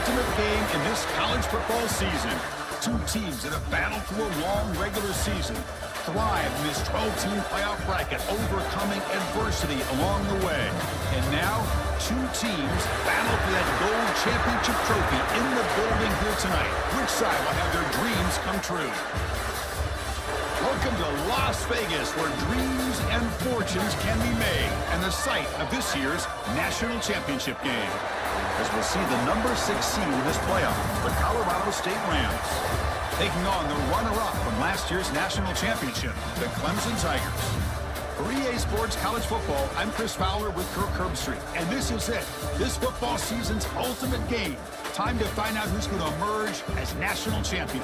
ultimate game in this college football season. Two teams that have battled through a long regular season, thrive in this 12-team playoff bracket, overcoming adversity along the way. And now, two teams battle for that gold championship trophy in the building here tonight. Which side will have their dreams come true? Welcome to Las Vegas, where dreams and fortunes can be made, and the site of this year's national championship game. As we'll see the number 6 seed in this playoff, the Colorado State Rams, taking on the runner-up from last year's national championship, the Clemson Tigers. For EA Sports College Football, I'm Chris Fowler with Kirk Herbstreit, and this is it. This football season's ultimate game. Time to find out who's going to emerge as national champion.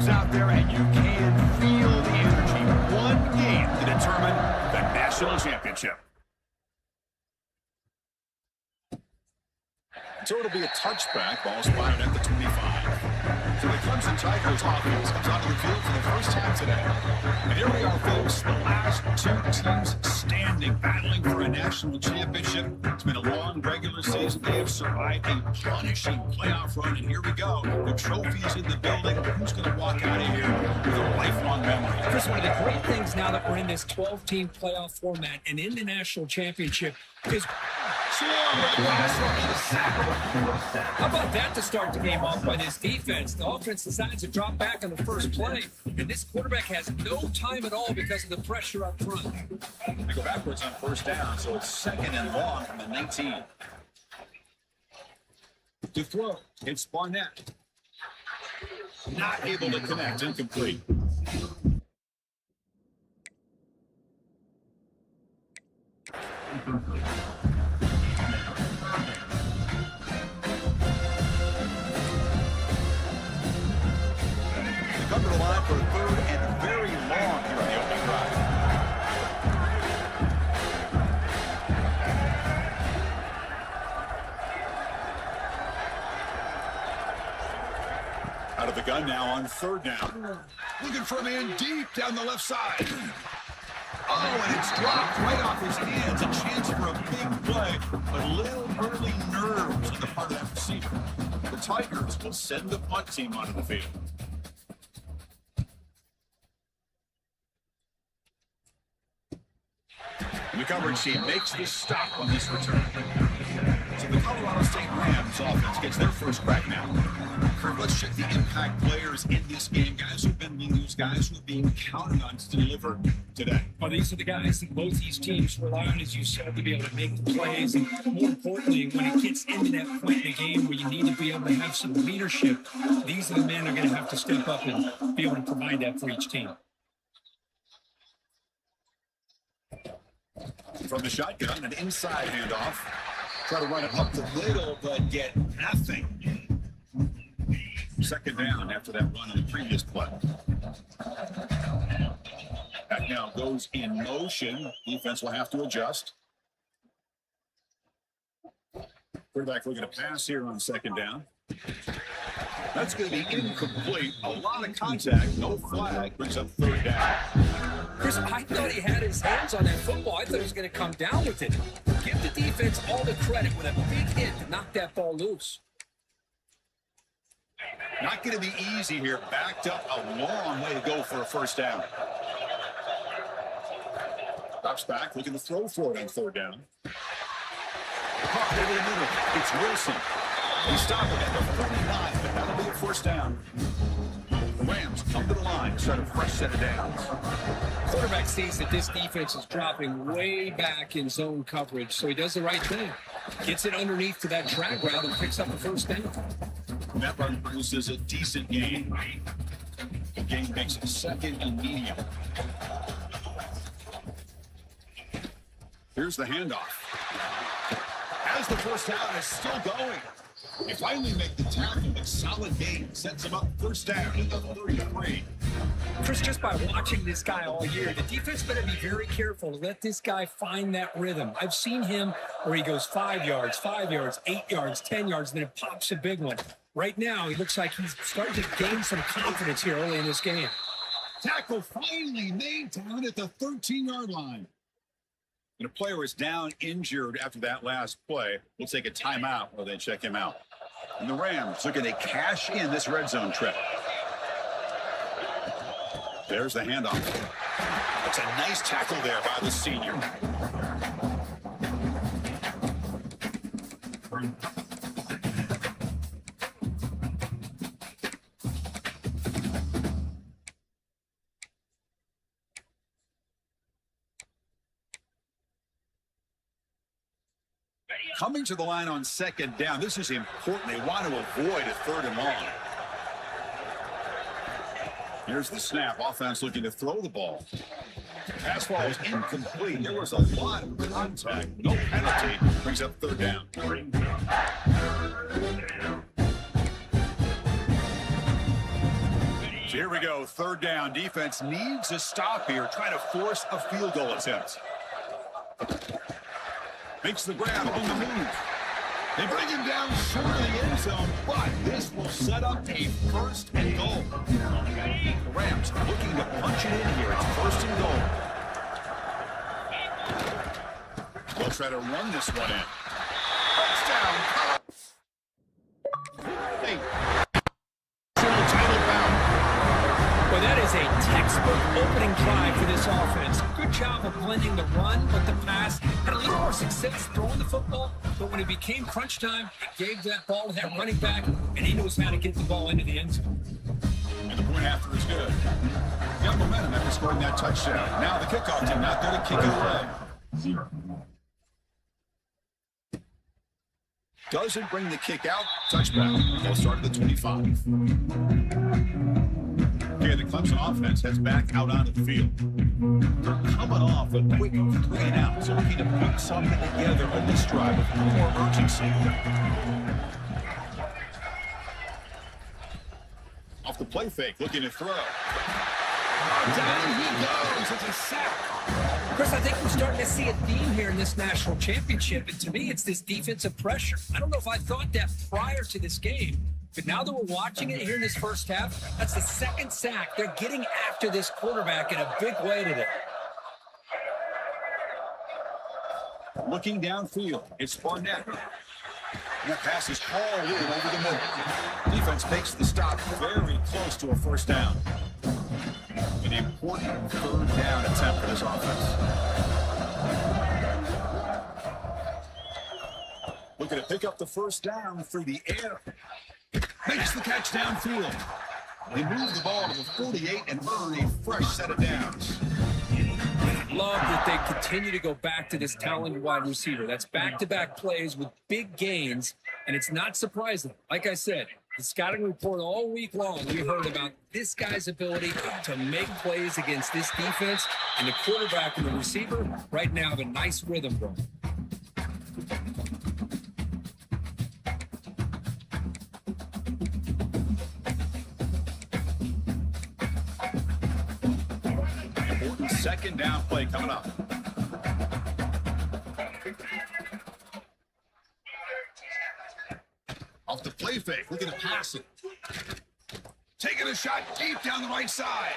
Out there, and you can feel the energy. One game to determine the national championship. So it'll be a touchback, ball spotted at the 25. So the Clemson Tigers offense comes onto the field for the first time today. And here we are, folks, the last two teams standing, battling for a national championship. It's been a long regular season. They have survived a punishing playoff run, and here we go. The trophy's in the building. Who's going to walk out of here with a lifelong memory? Chris, one of the great things now that we're in this 12-team playoff format and in the national championship is how about that to start the game off by this defense? The offense decides to drop back on the first play, and this quarterback has no time at all because of the pressure up front. They go backwards on first down, so it's second and long from the 19. To throw, it's Barnett. Not able to connect, incomplete. Come to the line for a third and very long here on the opening drive. Out of the gun now on third down. Looking for a man deep down the left side. Oh, and it's dropped right off his hands. A chance for a big play, but little early nerves on the part of that receiver. The Tigers will send the punt team onto the field. The coverage team makes the stop on this return. So the Colorado State Rams offense gets their first crack now. Let's check the impact players in this game, guys who've been those guys who are being counted on to deliver today. Well, these are the guys that both these teams rely on, as you said, to be able to make the plays. And more importantly, when it gets into that point in the game where you need to be able to have some leadership, these are the men who are going to have to step up and be able to provide that for each team. From the shotgun, an inside handoff. Try to run it up the middle, but get nothing. Second down after that run on the previous play. That now goes in motion. Defense will have to adjust. Quarterback looking to pass here on second down. That's going to be incomplete. A lot of contact, no flag, brings up third down. Chris, I thought he had his hands on that football. I thought he was going to come down with it. Give the defense all the credit with a big hit to knock that ball loose. Not going to be easy here. Backed up a long way to go for a first down. Drops back, looking to throw for it on third down. Caught over the middle. It's Wilson. He stopped it at the 49, but that'll be a first down. The Rams come to the line, start a fresh set of downs. Quarterback sees that this defense is dropping way back in zone coverage, so he does the right thing. Gets it underneath to that drag route and picks up the first down. That run produces a decent gain. The gain makes it second and medium. Here's the handoff. As the first down is still going. They finally make the tackle, but solid gain sets them up first down at the 33. Chris, just by watching this guy all year, the defense better be very careful to let this guy find that rhythm. I've seen him where he goes 5 yards, 8 yards, 10 yards, and then it pops a big one. Right now, he looks like he's starting to gain some confidence here early in this game. Tackle finally made down at the 13-yard line. And a player is down injured after that last play. We'll take a timeout while they check him out. And the Rams looking to cash in this red zone trip. There's the handoff. It's a nice tackle there by the senior. Coming to the line on second down. This is important. They want to avoid a third and long. Here's the snap. Offense looking to throw the ball. Pass ball is incomplete. There was a lot of contact. No penalty. Brings up third down. So here we go. Third down. Defense needs a stop here. Trying to force a field goal attempt. Makes the grab on the move. They bring him down short of the end zone, but this will set up a first and goal. The Rams looking to punch it in here. It's first and goal. They'll try to run this one in. Touchdown. Hey. Well, that is a textbook opening drive for this offense. Good job of blending the run with the pass. Had a little more success throwing the football, but when it became crunch time, it gave that ball to that running back, and he knows how to get the ball into the end zone. And the point after is good. Got momentum after scoring that touchdown. Now the kickoff team not there to kick it away. Doesn't bring the kick out. Touchback. They'll start at the 25. Okay, the Clemson offense heads back out onto the field. They're coming off a quick 3-and-out, so looking to put something together on this drive with a little more urgency. Off the play fake, looking to throw. Down he goes. It's a sack. Chris, I think we're starting to see a theme here in this national championship, and to me, it's this defensive pressure. I don't know if I thought that prior to this game, but now that we're watching it here in this first half, that's the second sack. They're getting after this quarterback in a big way today. Looking downfield, it's Barnett. And that pass is hauled in over the middle. Defense makes the stop very close to a first down. An important third down attempt for this offense. Looking to pick up the first down through the air. Makes the catch downfield. They move the ball to the 48 and earn a fresh set of downs. Love that they continue to go back to this talented wide receiver. That's back-to-back plays with big gains, and it's not surprising. Like I said, the scouting report all week long, we heard about this guy's ability to make plays against this defense, and the quarterback and the receiver right now have a nice rhythm going. Second down play coming up. Off the play fake, looking to pass it. Taking a shot deep down the right side.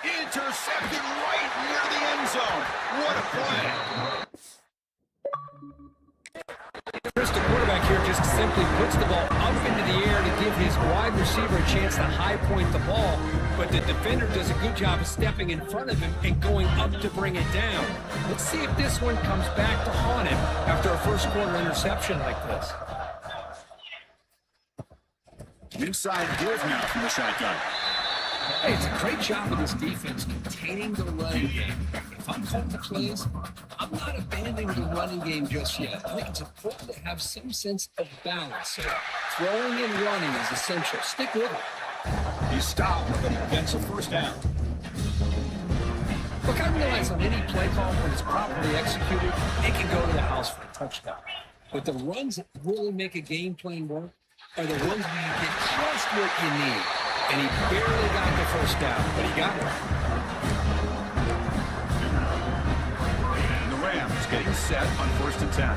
Intercepted right near the end zone. What a play. Chris, the quarterback here just simply puts the ball up into the air to give his wide receiver a chance to high point the ball, but the defender does a good job of stepping in front of him and going up to bring it down. Let's see if this one comes back to haunt him after a first quarter interception like this. Inside give now from the shotgun. Hey, it's a great job of this defense containing the running game. If I'm calling the plays, I'm not abandoning the running game just yet. I think it's important to have some sense of balance. So throwing and running is essential. Stick with it. He stopped, but he gets a first down. Look, I realize on any play call, when it's properly executed, it can go to the house for a touchdown. But the runs that really make a game plan work are the ones where you get just what you need. And he barely got the first down, but he got it. And the Rams getting set on 1st and 10.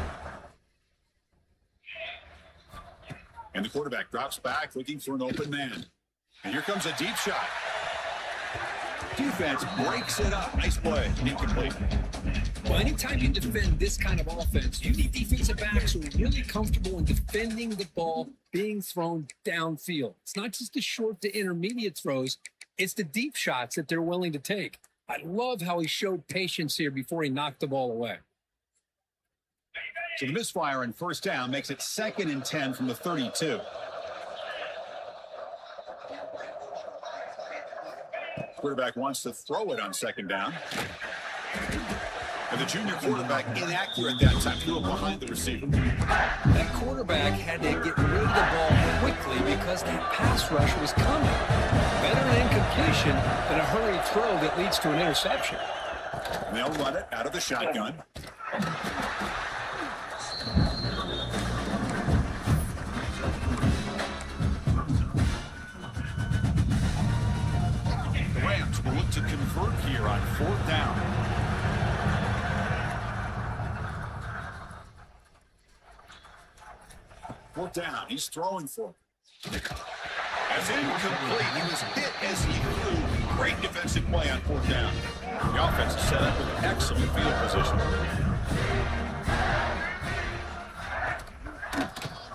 And the quarterback drops back, looking for an open man. And here comes a deep shot. Defense breaks it up. Nice play. Incomplete. Well, anytime you defend this kind of offense, you need defensive backs who are really comfortable in defending the ball being thrown downfield. It's not just the short to intermediate throws. It's the deep shots that they're willing to take. I love how he showed patience here before he knocked the ball away. So the misfire on first down makes it 2nd and 10 from the 32. Quarterback wants to throw it on 2nd down. And the junior quarterback inaccurate that time, threw it behind the receiver. That quarterback had to get rid of the ball quickly because that pass rush was coming. Better an incompletion than a hurried throw that leads to an interception. And they'll run it out of the shotgun. The Rams will look to convert here on 4th down. Fourth down. He's throwing for it. As incomplete. He was hit as he threw. Great defensive play on 4th down. The offense is set up with an excellent field position.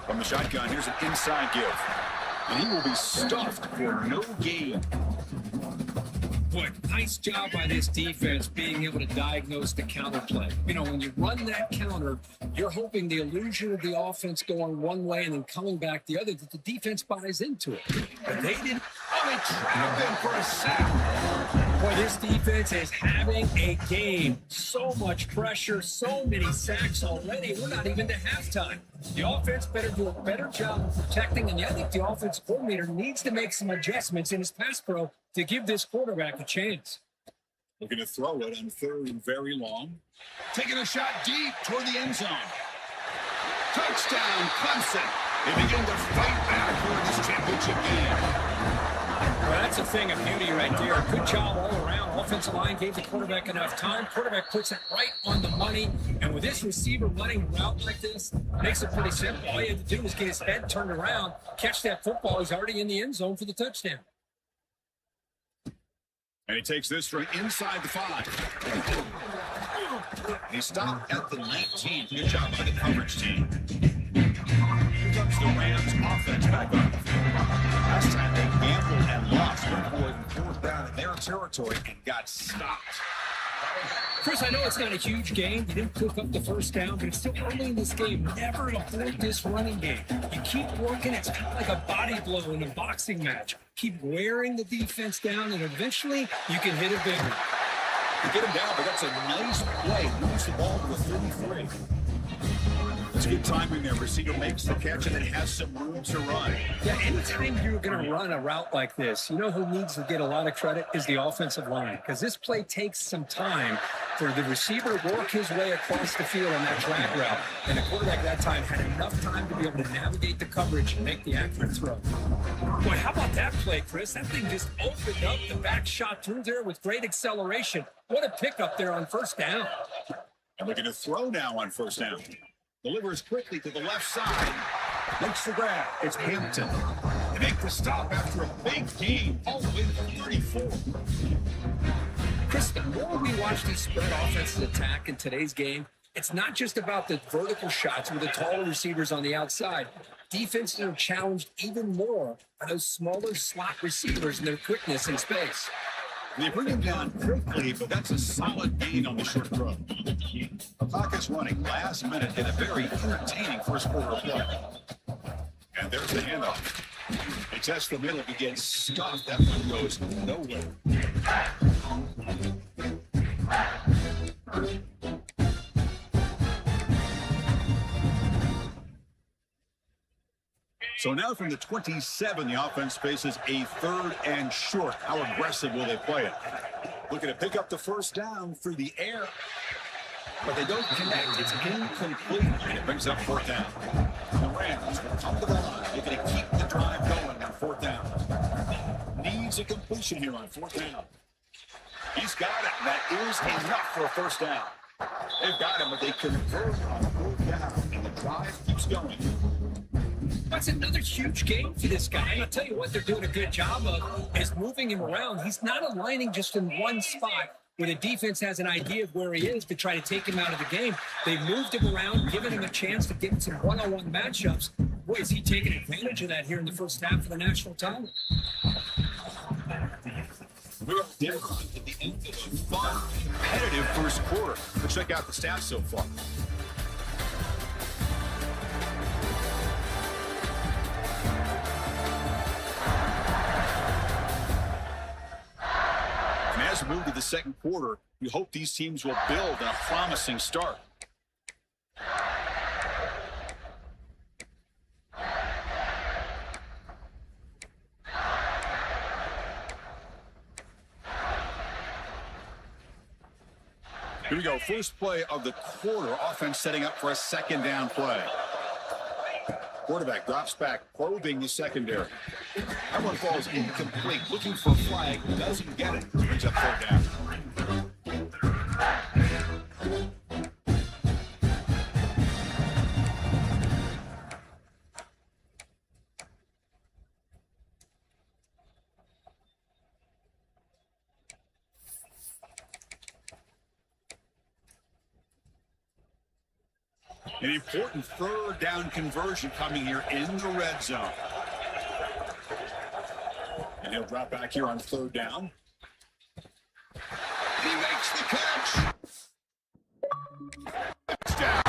From the shotgun, here's an inside give. And he will be stuffed for no gain. Boy, nice job by this defense being able to diagnose the counter play. You know, when you run that counter, you're hoping the illusion of the offense going one way and then coming back the other, that the defense buys into it. But they didn't. Oh, they trapped him for a sack. Boy, this defense is having a game. So much pressure, so many sacks already. We're not even to halftime. The offense better do a better job of protecting, and I think the offensive coordinator needs to make some adjustments in his pass pro to give this quarterback a chance. Looking to throw it on 3rd and very long. Taking a shot deep toward the end zone. Touchdown, Clemson. They begin to fight back for this championship game. Well, that's a thing of beauty right there. Good job all around. Offensive line gave the quarterback enough time. Quarterback puts it right on the money. And with this receiver running a route like this, makes it pretty simple. All you have to do is get his head turned around, catch that football. He's already in the end zone for the touchdown. And he takes this from inside the 5. He stopped at the 19. Good job by the coverage team. Here comes the Rams offense back on the field. Last time they gambled and lost with more than 4th down in their territory and got stopped. Chris, I know it's not a huge game. You didn't pick up the first down, but it's still early in this game. Never abort this running game. You keep working. It's kind of like a body blow in a boxing match. Keep wearing the defense down, and eventually you can hit it bigger. You get him down, but that's a nice play. Moves the ball to the 33. It's good timing there. Receiver makes the catch and then has some room to run. Yeah, anytime you're going to run a route like this, you know who needs to get a lot of credit is the offensive line, because this play takes some time for the receiver to work his way across the field on that drag route. And the quarterback at that time had enough time to be able to navigate the coverage and make the accurate throw. Boy, how about that play, Chris? That thing just opened up. The back shot through there with great acceleration. What a pickup there on first down. And looking to throw now on first down. Delivers quickly to the left side. Makes the grab. It's Hampton. They make the stop after a big gain all the way to 34. Chris, the more we watch these spread offenses attack in today's game, it's not just about the vertical shots with the taller receivers on the outside. Defenses are challenged even more by those smaller slot receivers and their quickness in space. They bring him down quickly, but that's a solid gain on the short throw. The clock is running last minute in a very entertaining first quarter of play. And there's the handoff. They test the middle, begins stuffed. That one goes nowhere. So now from the 27, the offense faces a 3rd and short. How aggressive will they play it? Looking to pick up the first down through the air, but they don't connect. It's incomplete, and it brings up 4th down. The Rams will come to the line. They're going to keep the drive going on 4th down. Needs a completion here on 4th down. He's got it. That is enough for a first down. They've got him, but they convert on 4th down, and the drive keeps going. That's another huge game for this guy. And I'll tell you what they're doing a good job of is moving him around. He's not aligning just in one spot where the defense has an idea of where he is to try to take him out of the game. They've moved him around, given him a chance to get some one-on-one matchups. Boy, is he taking advantage of that here in the first half of the national title. We're down at the end of a fun, competitive first quarter. Let's check out the stats so far. And as we move to the second quarter, we hope these teams will build on a promising start. Here we go. First play of the quarter. Offense setting up for a second down play. Quarterback drops back, probing the secondary. That one falls incomplete. Looking for a flag. Doesn't get it. Brings up third down. An important third down conversion coming here in the red zone. And he'll drop back here on third down. He makes the catch. Touchdown.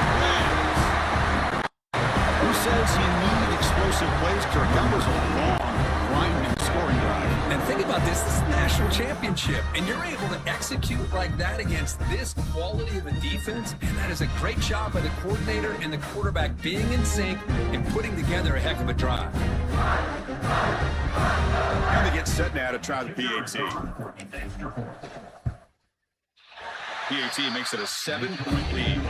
Who says you need explosive plays, Kirk? That was a long, grinding scoring drive. And think about this. This is the national championship, and you're able to execute like that against this quality of a defense, and that is a great job by the coordinator and the quarterback being in sync and putting together a heck of a drive. Now they get set now to try the PAT. PAT makes it a 7-point lead.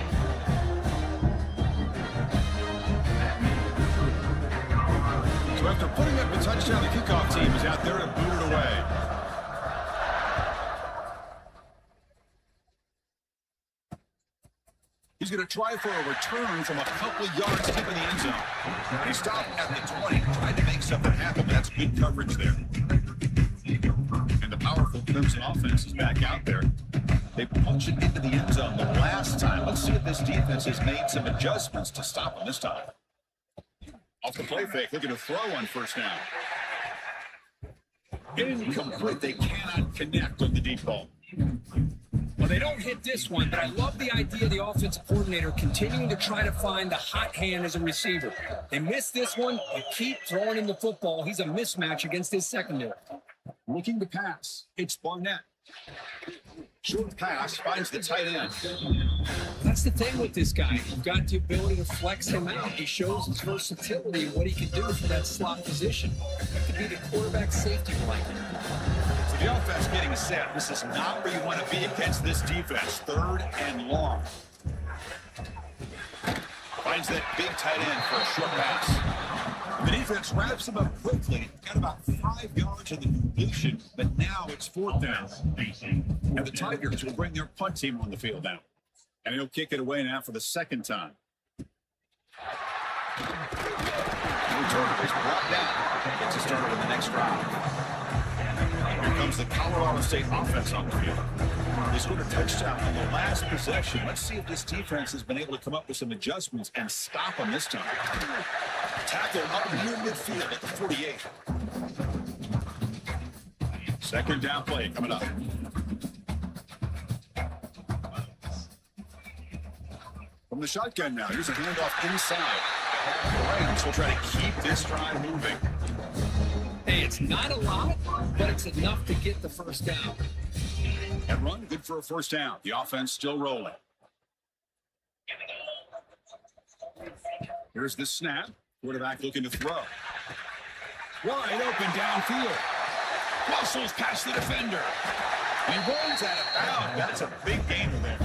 So after putting up a touchdown, the kickoff team is out there to boot it away. He's going to try for a return from a couple of yards deep in the end zone. He stopped at the 20, tried to make something happen. That's good coverage there. And the powerful Clemson offense is back out there. They punched it into the end zone the last time. Let's see if this defense has made some adjustments to stop them this time. Off the play fake, looking to throw on first down. Incomplete. They cannot connect on the deep ball. Well, they don't hit this one, but I love the idea of the offensive coordinator continuing to try to find the hot hand as a receiver. They miss this one, they keep throwing him the football. He's a mismatch against his secondary. Looking to pass. It's Barnett. Short pass finds the tight end. That's the thing with this guy. You've got the ability to flex him out. He shows his versatility and what he can do for that slot position. That could be the quarterback safety blanket. So the offense getting set. This is not where you want to be against this defense. Third and long. Finds that big tight end for a short pass. The defense wraps him up quickly. Got about 5 yards of the completion, but now it's fourth down. And the Tigers will bring their punt team on the field now. And he'll kick it away now for the second time. Return is brought down. Gets us started in the next drive. Here comes the Colorado State offense on the field. They scored a touchdown on the last possession. Let's see if this defense has been able to come up with some adjustments and stop them this time. Tackle up near midfield at the 48. Second down play coming up. From the shotgun now, here's a handoff inside. The Rams will try to keep this drive moving. Hey, it's not a lot, but it's enough to get the first down. And run, good for a first down. The offense still rolling. Here's the snap. Quarterback looking to throw. Wide open downfield. Muscles past the defender. He rolls out of bounds. That's a big gain there.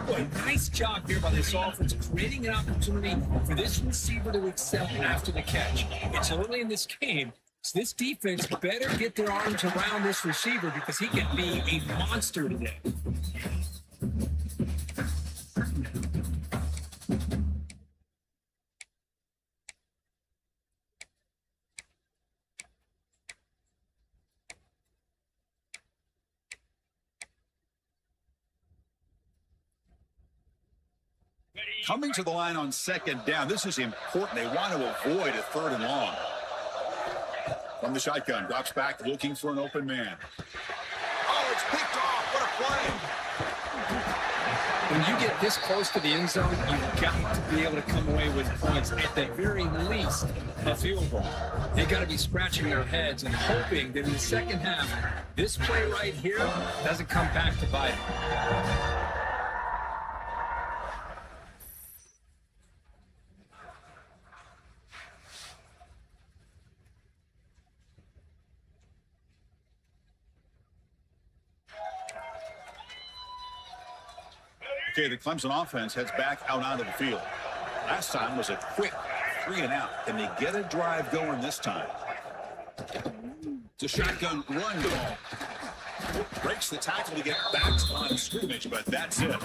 Boy, nice job here by this offense, creating an opportunity for this receiver to excel after the catch. It's early in this game, so this defense better get their arms around this receiver because he can be a monster today. Coming to the line on second down. This is important. They want to avoid a 3rd and long. From the shotgun, drops back, looking for an open man. Oh, it's picked off. What a play. When you get this close to the end zone, you've got to be able to come away with points, at the very least, a field goal. They got to be scratching their heads and hoping that in the second half, this play right here doesn't come back to bite them. Okay, the Clemson offense heads back out onto the field. Last time was a quick 3 and out. Can they get a drive going this time? It's a shotgun run ball. Breaks the tackle to get back to line of scrimmage, but that's it.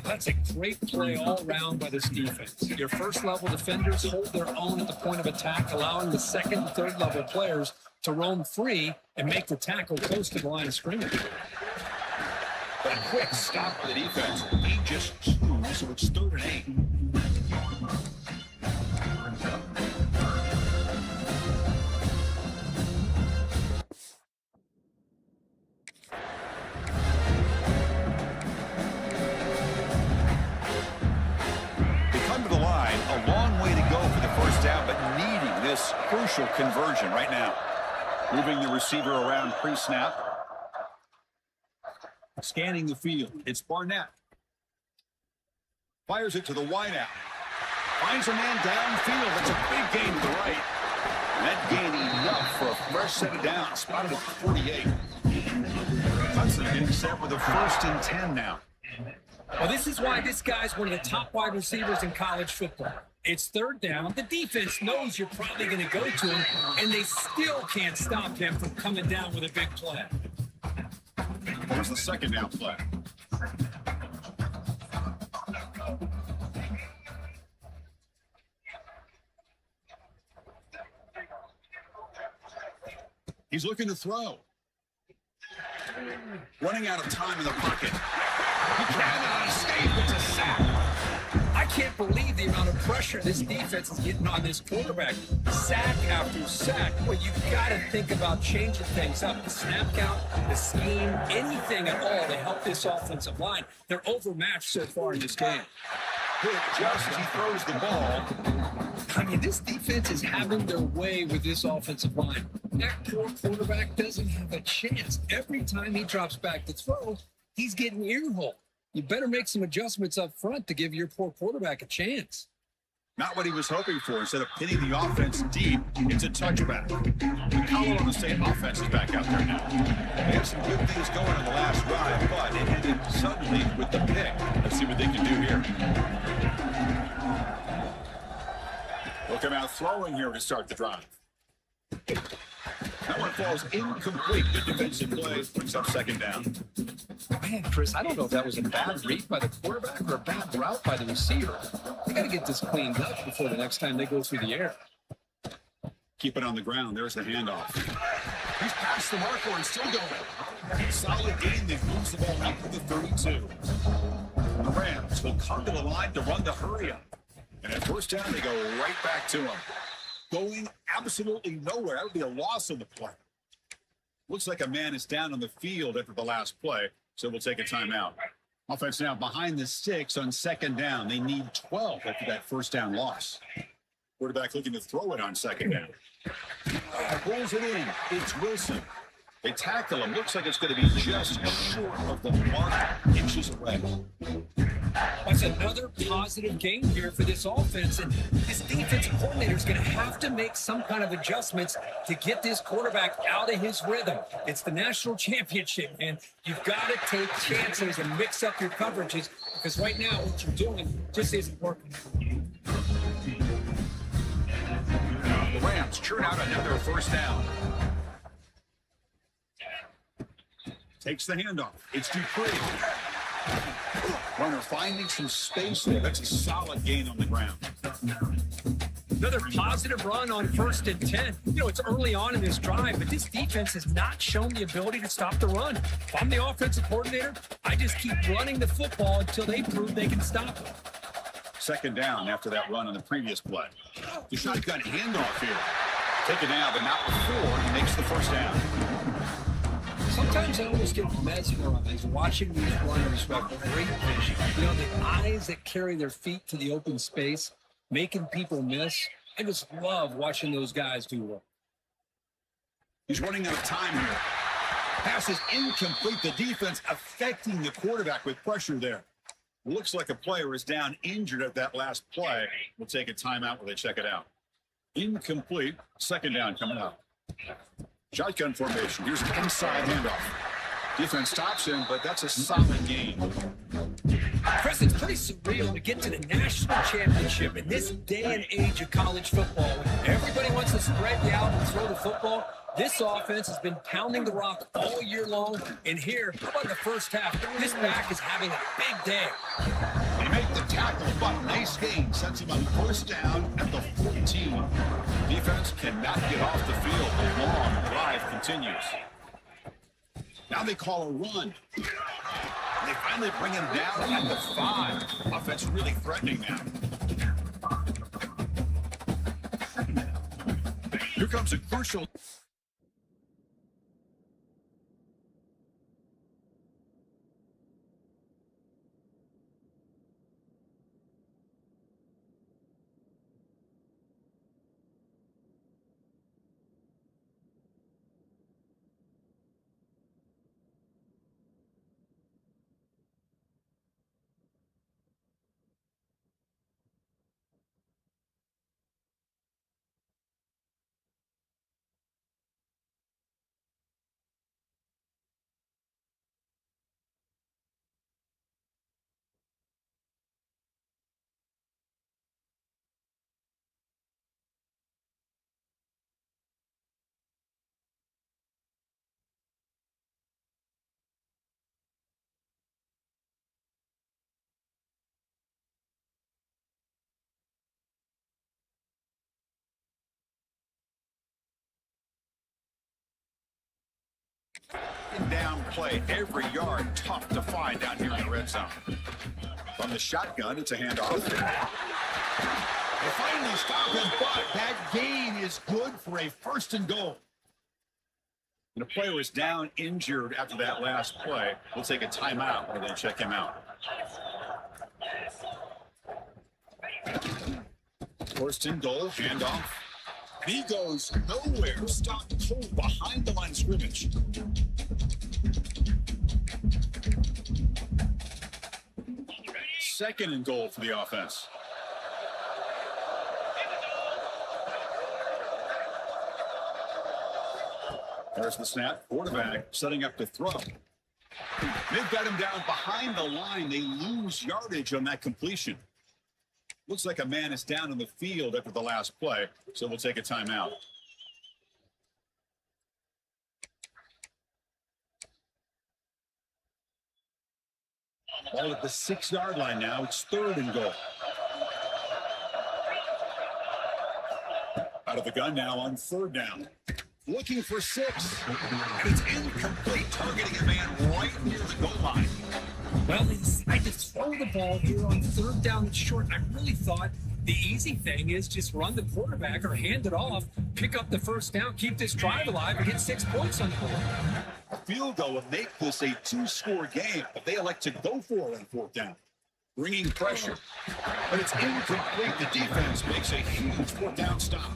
That's a great play all around by this defense. Your first-level defenders hold their own at the point of attack, allowing the second and third-level players to roam free and make the tackle close to the line of scrimmage. But a quick stop by the defense. He just chews, so it's 3rd and 8. They come to the line, a long way to go for the first down, but needing this crucial conversion right now. Moving the receiver around pre-snap. Scanning the field. It's Barnett. Fires it to the wideout. Finds a man downfield. It's a big gain to the right. And that gain enough for a fresh set of downs. Spotted at 48. Clemson getting set with a 1st and 10 now. Well, this is why this guy's one of the top wide receivers in college football. It's 3rd down. The defense knows you're probably going to go to him, and they still can't stop him from coming down with a big play. Here's the 2nd down play. He's looking to throw. Running out of time in the pocket. He cannot escape. It's a sack. I can't believe the amount of pressure this defense is getting on this quarterback. Sack after sack. Well, you've got to think about changing things up. The snap count, the scheme, anything at all to help this offensive line. They're overmatched so far in this game. Hit just as he throws the ball. I mean, this defense is having their way with this offensive line. That poor quarterback doesn't have a chance. Every time he drops back to throw, he's getting earholed. You better make some adjustments up front to give your poor quarterback a chance. Not what he was hoping for. Instead of hitting the offense deep, it's a touchback. The Colorado State offense is back out there now. They had some good things going on the last drive, but it ended suddenly with the pick. Let's see what they can do here. They'll come out throwing here to start the drive. That one falls incomplete. Good defensive play. Brings up 2nd down. Man, Chris, I don't know if that was a bad read by the quarterback or a bad route by the receiver. They got to get this cleaned up before the next time they go through the air. Keep it on the ground. There's the handoff. He's past the marker and still going. Solid gain that moves the ball out to the 32. The Rams will come to the line to run the hurry up. And at 1st down, they go right back to him. Going absolutely nowhere. That would be a loss on the play. Looks like a man is down on the field after the last play, so we'll take a timeout. Offense now behind the sticks on 2nd down. They need 12 after that 1st down loss. Quarterback looking to throw it on 2nd down. Pulls it in. It's Wilson. They tackle him. Looks like it's going to be just short of the mark. Inches away. That's another positive game here for this offense, and this defensive coordinator is going to have to make some kind of adjustments to get this quarterback out of his rhythm. It's the national championship, and you've got to take chances and mix up your coverages, because right now what you're doing just isn't working. The Rams churn out another 1st down. Takes the handoff. It's Dupree. Runner finding some space there. That's a solid gain on the ground. Another positive run on 1st and 10. You know, it's early on in this drive, but this defense has not shown the ability to stop the run. If I'm the offensive coordinator, I just keep running the football until they prove they can stop it. second down after that run on the previous play. The shotgun handoff here. Take it now, but not before he makes the first down. Sometimes I almost get mesmerized watching these runners who have great vision. You know, the eyes that carry their feet to the open space, making people miss. I just love watching those guys do well. He's running out of time here. Pass is incomplete. The defense affecting the quarterback with pressure there. Looks like a player is down injured at that last play. We'll take a timeout while they check it out. Incomplete. Second down coming up. Shotgun formation. Here's an inside handoff. Defense stops him, but that's a solid gain. Chris, it's pretty surreal to get to the national championship in this day and age of college football. Everybody wants to spread you out and throw the football. This offense has been pounding the rock all year long. And here, how about the first half? This back is having a big day. They make the tackle, but nice gain. Sends him on first down at the 14. Defense cannot get off the field. The long drive continues. Now they call a run. They finally bring him down at the 5. Offense really threatening now. Here comes a crucial... Down play, every yard tough to find down here in the red zone. From the shotgun, it's a handoff. They finally stop him, but that gain is good for a first and goal. And the player was down injured after that last play. We'll take a timeout and then check him out. First and goal, handoff. He goes nowhere, stopped cold behind the line of scrimmage. Second and goal for the offense. There's the snap. Quarterback setting up to throw. They've got him down behind the line. They lose yardage on that completion. Looks like a man is down in the field after the last play, so we'll take a timeout. Ball at the 6-yard line now. It's third and goal. Out of the gun now on third down. Looking for 6. And it's incomplete, targeting a man right near the goal line. Well, they decide to throw the ball here on third down and short. I really thought the easy thing is just run the quarterback or hand it off, pick up the first down, keep this drive alive, and get 6 points on the board. A field goal would make this a 2-score game, but they elect to go for it on fourth down. Bringing pressure. But it's incomplete. The defense makes a huge fourth down stop.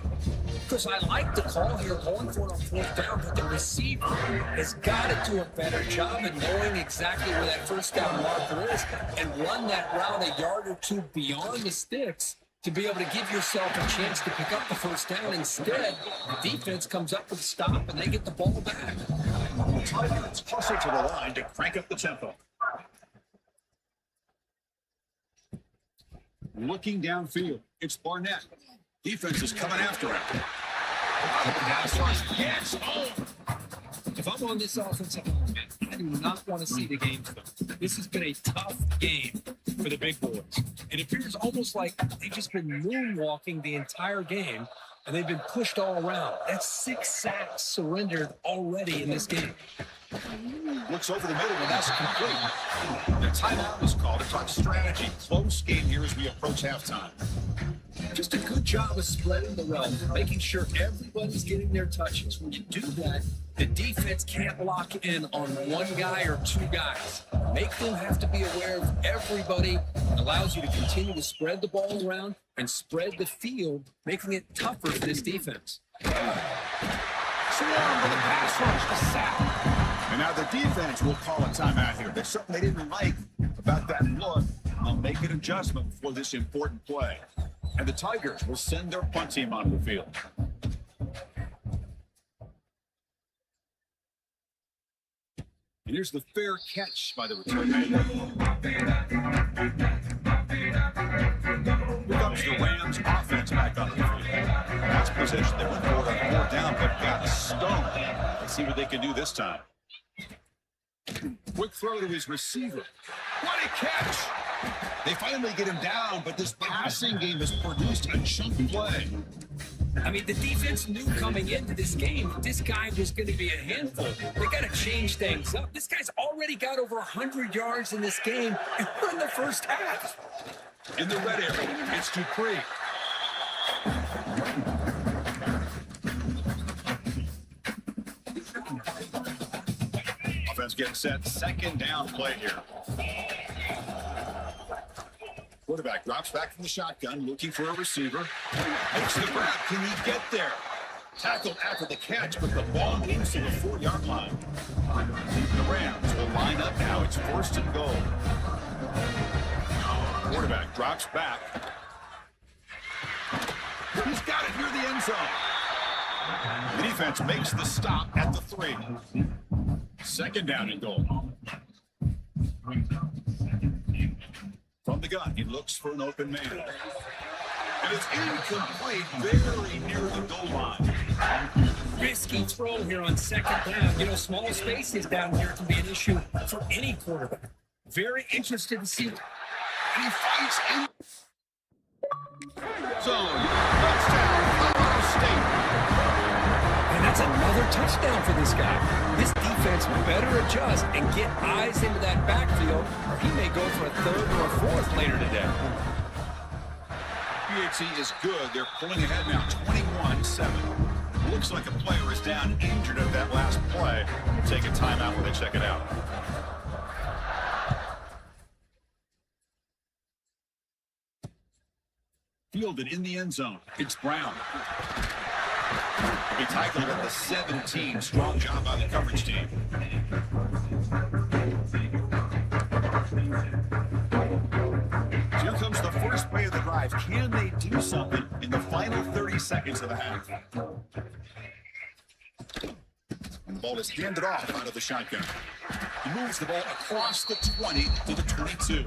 Because I like the call here going for it on fourth down, but the receiver has got to do a better job of knowing exactly where that first down marker is and run that route a yard or two beyond the sticks to be able to give yourself a chance to pick up the first down. Instead, the defense comes up with a stop and they get the ball back. The Tigers hustle to the line to crank up the tempo. Looking downfield, it's Barnett. Defense is coming after him. Yes. Oh. If I'm on this offensive line, I do not want to see the game for them. This has been a tough game for the big boys. It appears almost like they've just been moonwalking the entire game and they've been pushed all around. That's 6 sacks surrendered already in this game. Looks over the middle, and that's complete. The timeout is called to talk strategy. Close game here as we approach halftime. Just a good job of spreading the wealth, making sure everybody's getting their touches. When you do that, the defense can't lock in on one guy or two guys. Make them have to be aware of everybody. It allows you to continue to spread the ball around and spread the field, making it tougher for this defense. Swarm with a pass rush to sack. And now the defense will call a timeout here. There's something they didn't like about that look. They'll make an adjustment for this important play. And the Tigers will send their punt team on the field. And here's the fair catch by the return man. Here comes the Rams offense back on the field. Last possession, they went forward on 4th down, but got stoned. Let's see what they can do this time. Quick throw to his receiver. What a catch! They finally get him down, but this passing game has produced a chunk play. I mean, the defense knew coming into this game that this guy was going to be a handful. They got to change things up. This guy's already got over 100 yards in this game, and we're in the first half. In the red area, it's Dupree. Offense getting set. 2nd down play here. Quarterback drops back from the shotgun, looking for a receiver. Makes the grab. Can he get there? Tackled after the catch, but the ball moves to the 4-yard line. The Rams will line up now. It's 1st and goal. Quarterback drops back. He's got it near the end zone. The defense makes the stop at the 3. 2nd down and goal. From the gun, he looks for an open man. And it's incomplete, very near the goal line. Risky throw here on 2nd down. You know, small spaces down here can be an issue for any quarterback. Very interested to see. And he fights in. Zone. Touchdown, Colorado State. And that's another touchdown for this guy. This defense better adjust and get eyes into that backfield, or he may go for a 3rd or a 4th later today. PHC is good. They're pulling ahead now, 21-7. Looks like a player is down injured at that last play. We'll take a timeout when they check it out. Fielded in the end zone. It's Brown. He tackled at the 17. Strong job by the coverage team. Here comes the first play of the drive. Can they do something in the final 30 seconds of the half? And the ball is handed off out of the shotgun. He moves the ball across the 20 to the 22.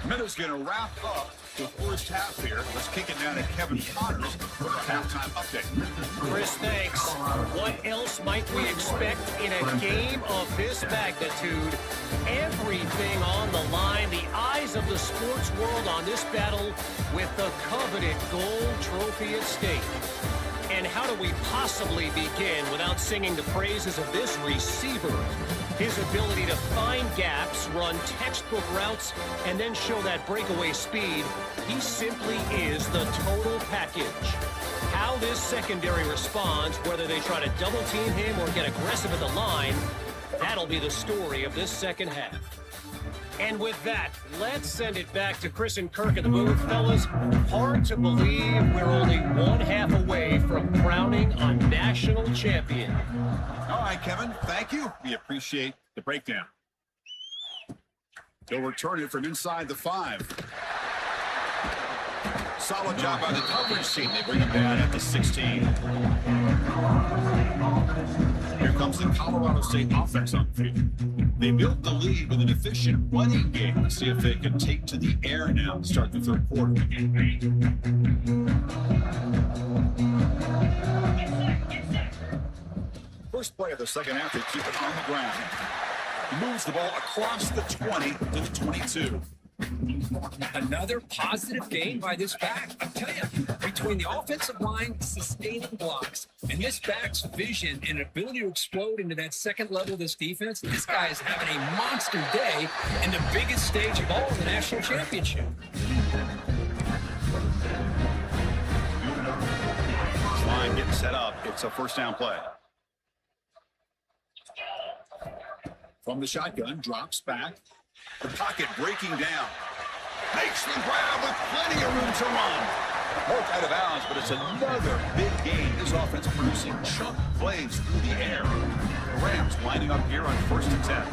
Miller's going to wrap up the first half here. Let's kick it down to Kevin Connors for our halftime update. Chris, thanks. What else might we expect in a game of this magnitude? Everything on the line, the eyes of the sports world on this battle with the coveted gold trophy at stake. And how do we possibly begin without singing the praises of this receiver? His ability to find gaps, run textbook routes, and then show that breakaway speed. He simply is the total package. How this secondary responds, whether they try to double team him or get aggressive at the line, that'll be the story of this second half. And with that, let's send it back to Chris and Kirk in the booth. Fellas, hard to believe we're only one half away from crowning a national champion. All right, Kevin, thank you. We appreciate the breakdown. They'll return it from inside the 5. Solid job by the coverage team. They bring him down at the 16. Here comes the Colorado State offense on the field. They built the lead with an efficient running game. Let's see if they can take to the air now to start the 3rd quarter. First play of the second half, they keep it on the ground. He moves the ball across the 20 to the 22. Another positive game by this back. I'll tell you, between the offensive line sustaining blocks and this back's vision and ability to explode into that second level of this defense, this guy is having a monster day in the biggest stage of all, the national championship. This line getting set up. It's a first down play. From the shotgun, drops back. The pocket breaking down. Makes the grab with plenty of room to run. Both out of bounds, but it's another big game. This offense producing chunk plays through the air. The Rams lining up here on 1st and 10.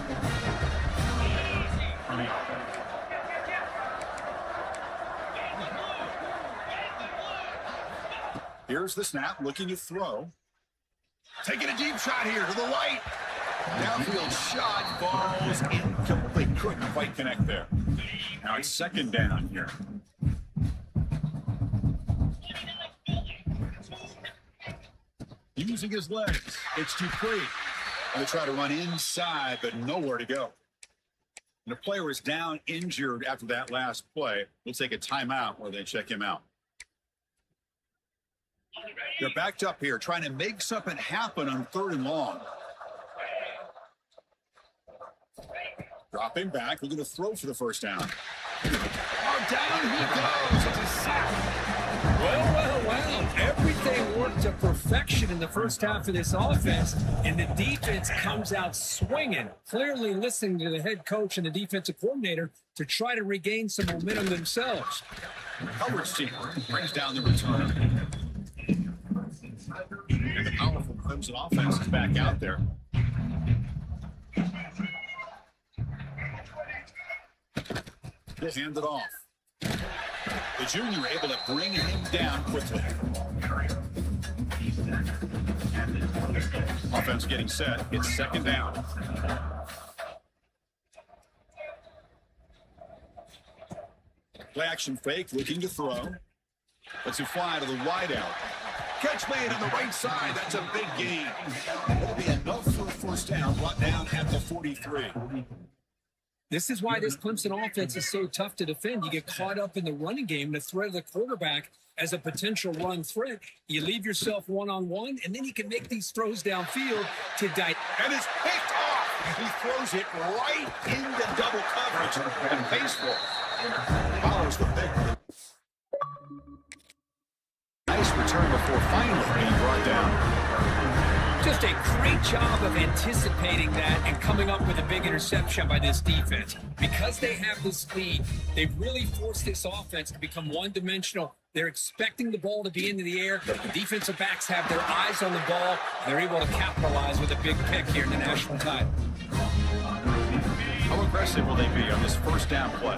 Here's the snap, looking to throw. Taking a deep shot here to the right. Downfield shot, falls incomplete. Couldn't quite connect there. Now it's 2nd down here. Using his legs. It's Dupree. Going to try to run inside, but nowhere to go. And the player is down injured after that last play. We'll take a timeout where they check him out. They're backed up here, trying to make something happen on 3rd and long. Dropping back, looking to throw for the first down. Oh, down he goes. It's a sack. Well. Everything worked to perfection in the first half of this offense, and the defense comes out swinging, clearly listening to the head coach and the defensive coordinator to try to regain some momentum themselves. Coverage team brings down the return. And the powerful Clemson offense is back out there. He'll hand it off. The junior able to bring him down quickly. Offense getting set. It's 2nd down. Play action fake, looking to throw. Lets it fly to the wideout. Catch made on the right side. That's a big gain. That'll be enough for a first down. Brought down at the 43. This is why this Clemson offense is so tough to defend. You get caught up in the running game, the threat of the quarterback as a potential run threat. You leave yourself one-on-one, and then you can make these throws downfield to And it's picked off. He throws it right into double coverage and pays for it. Follows the pick. Nice return before finally being brought down. Just a great job of anticipating that and coming up with a big interception by this defense. Because they have this lead, they've really forced this offense to become one-dimensional. They're expecting the ball to be into the air. The defensive backs have their eyes on the ball. They're able to capitalize with a big pick here in the national title. How aggressive will they be on this first down play?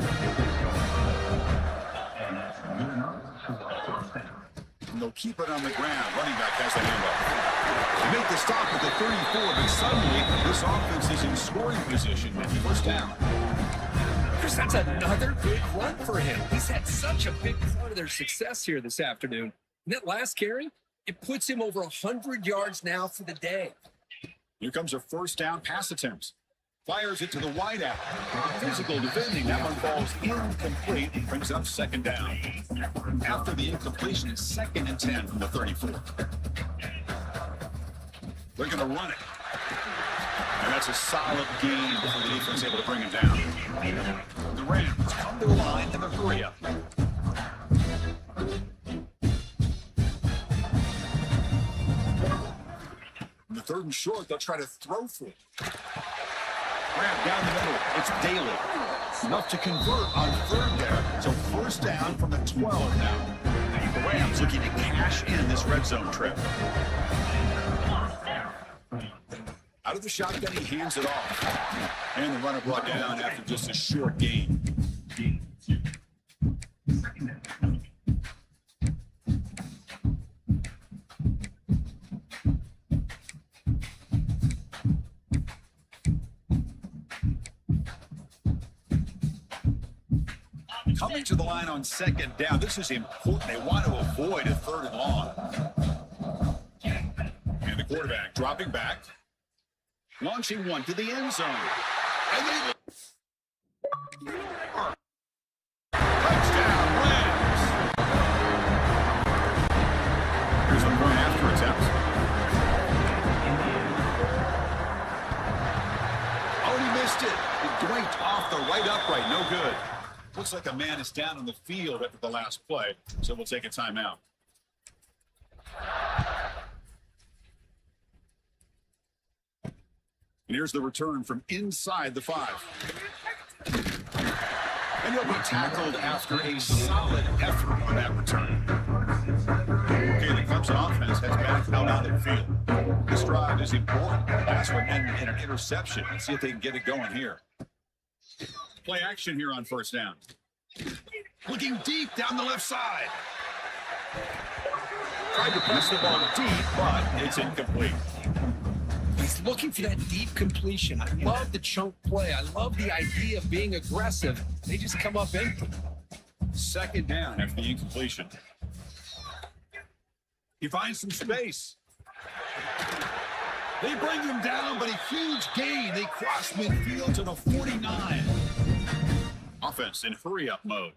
And they'll keep it on the ground. Running back has the handoff. They make the stop at the 34, but suddenly this offense is in scoring position at first down. Chris, that's another big run for him. He's had such a big part of their success here this afternoon. And that last carry, it puts him over 100 yards now for the day. Here comes a first down pass attempt. Fires it to the wideout. Physical defending. That one falls incomplete. Brings up 2nd down. After the incompletion, it's 2nd and 10 from the 34. They're going to run it. And that's a solid gain for the defense able to bring him down. The Rams come to the line in the hurry-up. In the 3rd and short, they'll try to throw for it. Grab down the middle. It's Daly. Enough to convert on 3rd down. So first down from the 12 now. The Rams looking to cash in this red zone trip. Out of the shotgun, he hands it off. And the runner brought down after just a short gain. Coming to the line on 2nd down. This is important. They want to avoid a 3rd and long. And the quarterback dropping back. Launching one to the end zone. And they Looks like a man is down on the field after the last play, so we'll take a timeout. And here's the return from inside the 5. And he'll be tackled after a solid effort on that return. Okay, the Clemson offense has back out on the field. This drive is important. Last one ended in an interception. Let's see if they can get it going here. Play action here on first down. Looking deep down the left side. Tried to press the ball deep, but it's incomplete. He's looking for that deep completion. I love the chunk play. I love the idea of being aggressive. They just come up empty. Second down after the incompletion. He finds some space. They bring him down, but a huge gain. They cross midfield to the 49. Offense in hurry-up mode.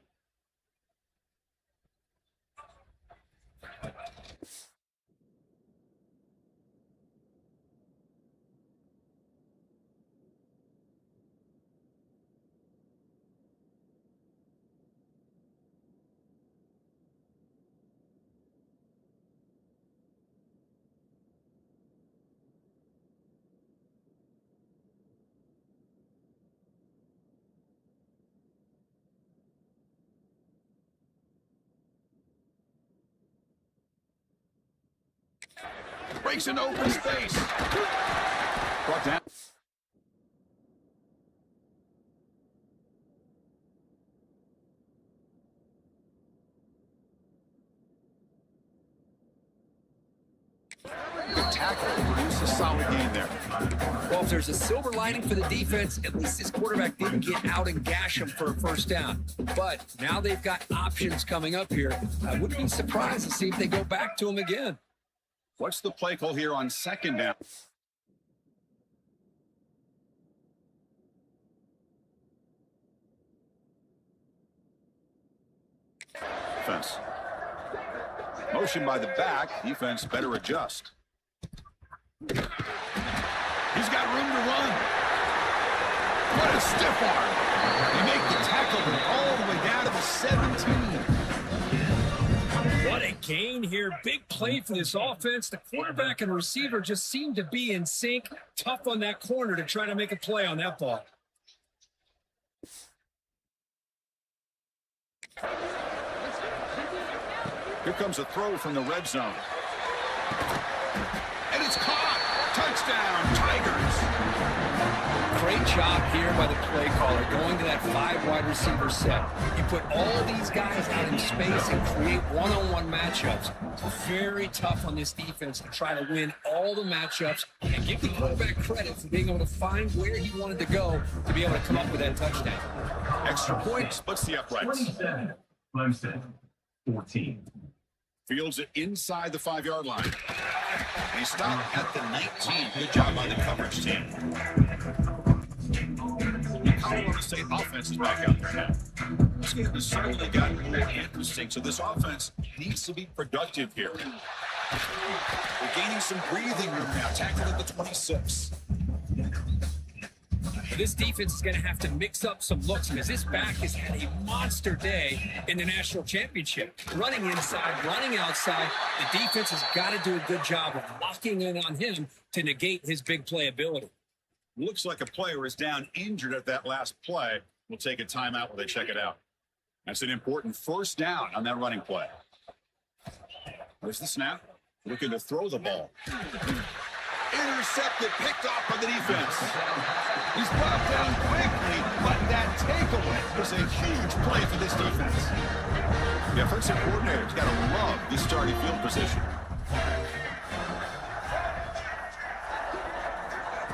Breaks into open space. Brought down. Good tackle. Produce a solid game there. Well, if there's a silver lining for the defense, at least this quarterback didn't get out and gash him for a first down. But now they've got options coming up here. I wouldn't be surprised to see if they go back to him again. What's the play call here on second down? Defense. Motion by the back. Defense better adjust. He's got room to run. What a stiff arm. They make the tackle all the way down to the 17. What a gain here. Big play for this offense. The quarterback and receiver just seem to be in sync. Tough on that corner to try to make a play on that ball. Here comes a throw from the red zone. And it's caught. Touchdown, Tigers. Great job here by the play caller, going to that 5 wide receiver set. You put all these guys out in space and create one-on-one matchups. Very tough on this defense to try to win all the matchups and give the quarterback credit for being able to find where he wanted to go to be able to come up with that touchdown. Extra point splits the uprights. 27, Clemson, 14. Fields it inside the 5-yard line. And he stopped at the 19. Good job by the coverage team. The Colorado State offense is back out there now. This game has certainly gotten a little interesting, so this offense needs to be productive here. They're gaining some breathing room now, tackled at the 26. This defense is going to have to mix up some looks because this back has had a monster day in the national championship. Running inside, running outside, the defense has got to do a good job of locking in on him to negate his big play ability. Looks like a player is down injured at that last play. We'll take a timeout while they check it out. That's an important first down on that running play. There's the snap. Looking to throw the ball. Intercepted, picked off by the defense. He's brought down quickly, but that takeaway is a huge play for this defense. The offensive coordinator's got to love this starting field position.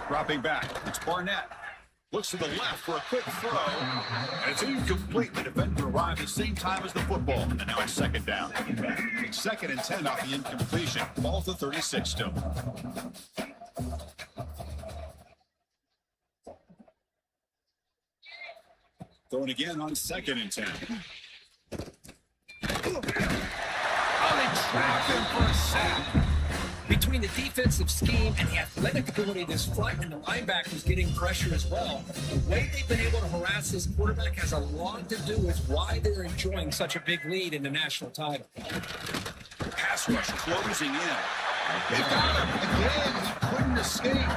Dropping back, it's Barnett. Looks to the left for a quick throw, and it's incomplete. The defender arrived at the same time as the football, and now it's second down. It's 2nd and 10 off the incompletion. Ball to 36 still. Throwing again on 2nd and 10. Oh, they trapped him for a sack. Between the defensive scheme and the athletic ability of this front and the linebackers getting pressure as well, the way they've been able to harass this quarterback has a lot to do with why they're enjoying such a big lead in the national title. Pass rush closing in. They've got him again. He couldn't escape.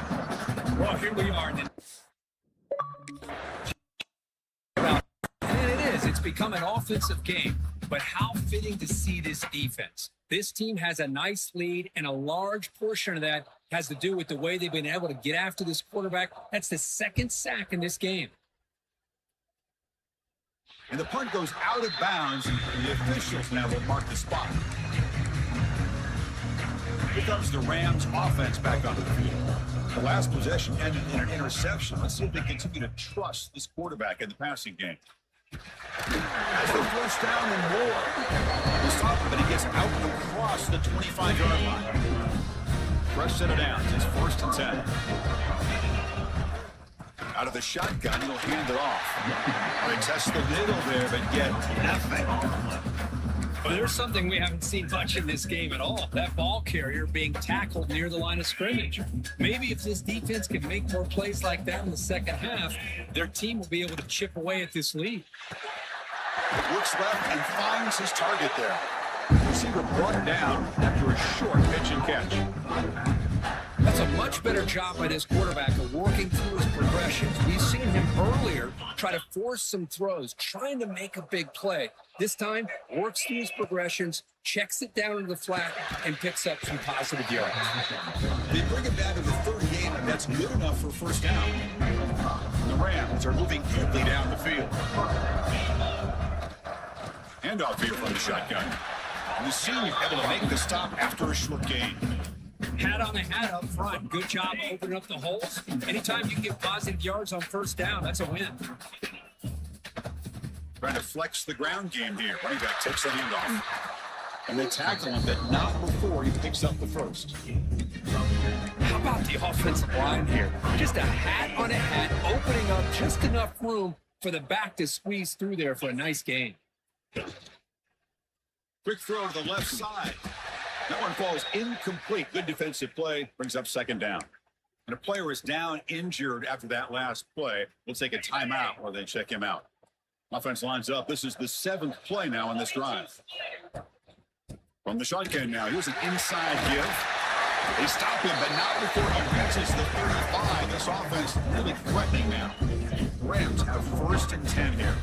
Well, here we are. And it is. It's become an offensive game. But how fitting to see this defense. This team has a nice lead, and a large portion of that has to do with the way they've been able to get after this quarterback. That's the second sack in this game. And the punt goes out of bounds, and the officials now will mark the spot. Here comes the Rams offense back onto the field. The last possession ended in an interception. Let's see if they continue to trust this quarterback in the passing game. Has the first down and more. The stop, but he gets out across the 25-yard line. Fresh set of downs. It's 1st and 10. Out of the shotgun, he'll hand it off. They test the middle there, but get nothing. But there's something we haven't seen much in this game at all. That ball carrier being tackled near the line of scrimmage. Maybe if this defense can make more plays like that in the second half, their team will be able to chip away at this lead. Looks left and finds his target there. Receiver brought down after a short pitch and catch. That's a much better job by this quarterback of working through his progressions. We've seen him earlier try to force some throws, trying to make a big play. This time, works through his progressions, checks it down into the flat, and picks up some positive yards. They bring him down to the 38, and that's good enough for first down. The Rams are moving quickly down the field. Handoff here from the shotgun. And the senior able to make the stop after a short gain. Hat on the hat up front. Good job opening up the holes. Anytime you can get positive yards on first down, that's a win. Trying to flex the ground game here. Running back takes the handoff. And they tackle him, but not before he picks up the first. How about the offensive line here? Just a hat on a hat, opening up just enough room for the back to squeeze through there for a nice gain. Quick throw to the left side. That one falls incomplete. Good defensive play. Brings up second down. And a player is down injured after that last play. We'll take a timeout while they check him out. Offense lines up. This is the 7th play now on this drive. From the shotgun now. Here's an inside give. They stop him, but not before he reaches the 35. This offense really threatening now. Rams have 1st and 10 here.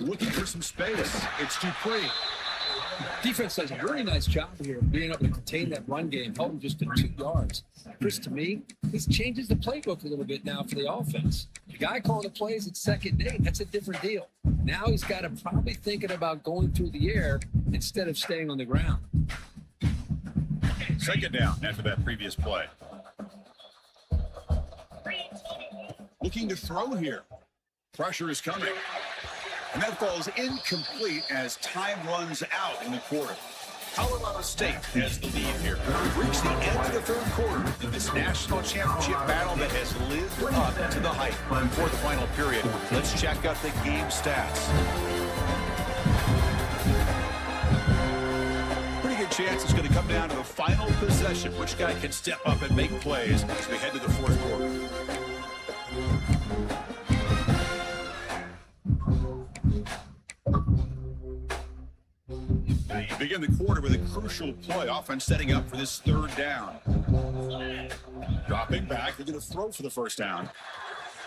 Looking for some space. It's Dupree. Defense does a really nice job here of being able to contain that run game, held him just to 2 yards. Chris, to me, this changes the playbook a little bit now for the offense. The guy calling the plays at 2nd and 8, that's a different deal. Now he's got to probably thinking about going through the air instead of staying on the ground. 2nd down after that previous play. Looking to throw here. Pressure is coming. And that falls incomplete as time runs out in the quarter. Colorado State has the lead here. We've reached the end of the 3rd quarter in this national championship battle that has lived up to the hype. For the final period, let's check out the game stats. Pretty good chance it's going to come down to the final possession. Which guy can step up and make plays as we head to the 4th quarter. Begin the quarter with a crucial play. Offense setting up for this 3rd down. Dropping back. They're going to throw for the first down.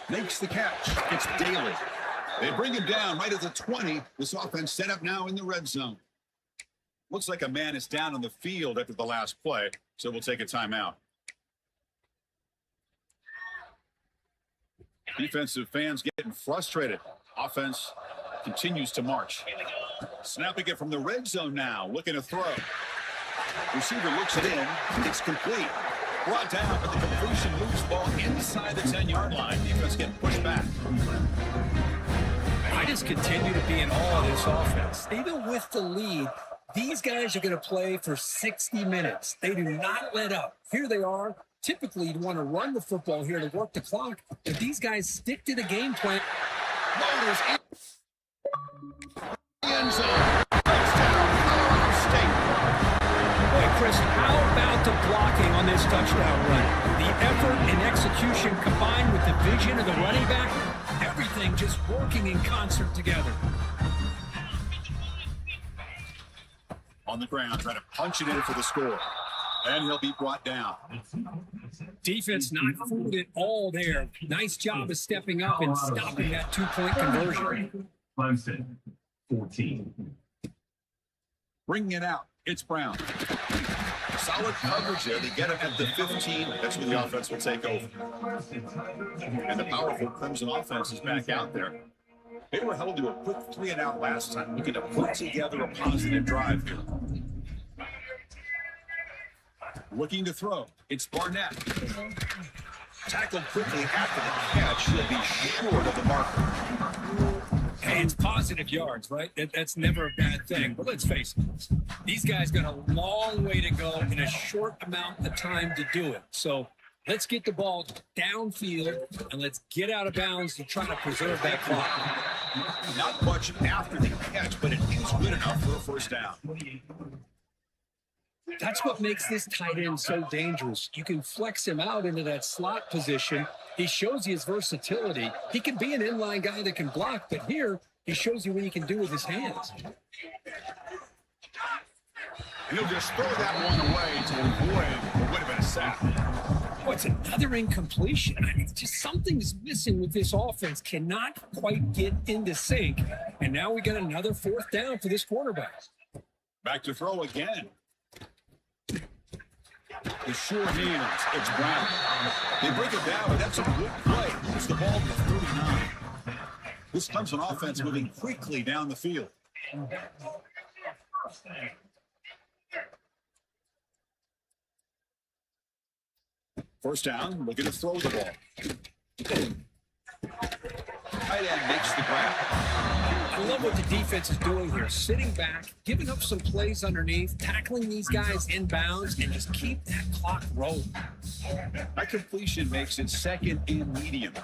Makes the catch. It's Daly. They bring him down right at the 20. This offense set up now in the red zone. Looks like a man is down on the field after the last play, so we'll take a timeout. Defensive fans getting frustrated. Offense continues to march. Snapping it from the red zone now, looking to throw. Receiver looks it in. It's complete. Brought down, but the completion moves ball inside the 10-yard line. Defense getting pushed back. I just continue to be in awe of this offense. Even with the lead, these guys are going to play for 60 minutes. They do not let up. Here they are. Typically, you'd want to run the football here to work the clock, but these guys stick to the game plan. Motors in the end zone. this touchdown run. The effort and execution combined with the vision of the running back, everything just working in concert together. On the ground, trying to punch it in for the score. And he'll be brought down. Defense not fooled at all there. Nice job of stepping up and stopping that two-point conversion. Clemson, 14. Bringing it out, it's Brown. Solid coverage there. They get him at the 15. That's where the offense will take over. And the powerful Clemson offense is back out there. They were held to a quick 3-and-out last time, looking to put together a positive drive here. Looking to throw. It's Barnett. Tackled quickly after the catch. He'll be short of the marker. Hey, it's positive yards, right? That's never a bad thing. But let's face it, these guys got a long way to go in a short amount of time to do it. So let's get the ball downfield and let's get out of bounds to try to preserve that clock. Not much after the catch, but it is good enough for a first down. That's what makes this tight end so dangerous. You can flex him out into that slot position. He shows you his versatility. He can be an inline guy that can block, but here he shows you what he can do with his hands. He'll just throw that one away to avoid what would have been a sack. What's another incompletion? I mean, just something's missing with this offense. Cannot quite get into sync. And now we got another fourth down for this quarterback. Back to throw again. The sure hands, it's Brown. They break it down, but that's a good play. It's the ball to 39. This Clemson offense moving quickly down the field. First down, looking to throw the ball. Tight end makes the grab. I love what the defense is doing here. Sitting back, giving up some plays underneath, tackling these guys in bounds, and just keep that clock rolling. That completion makes it second and medium.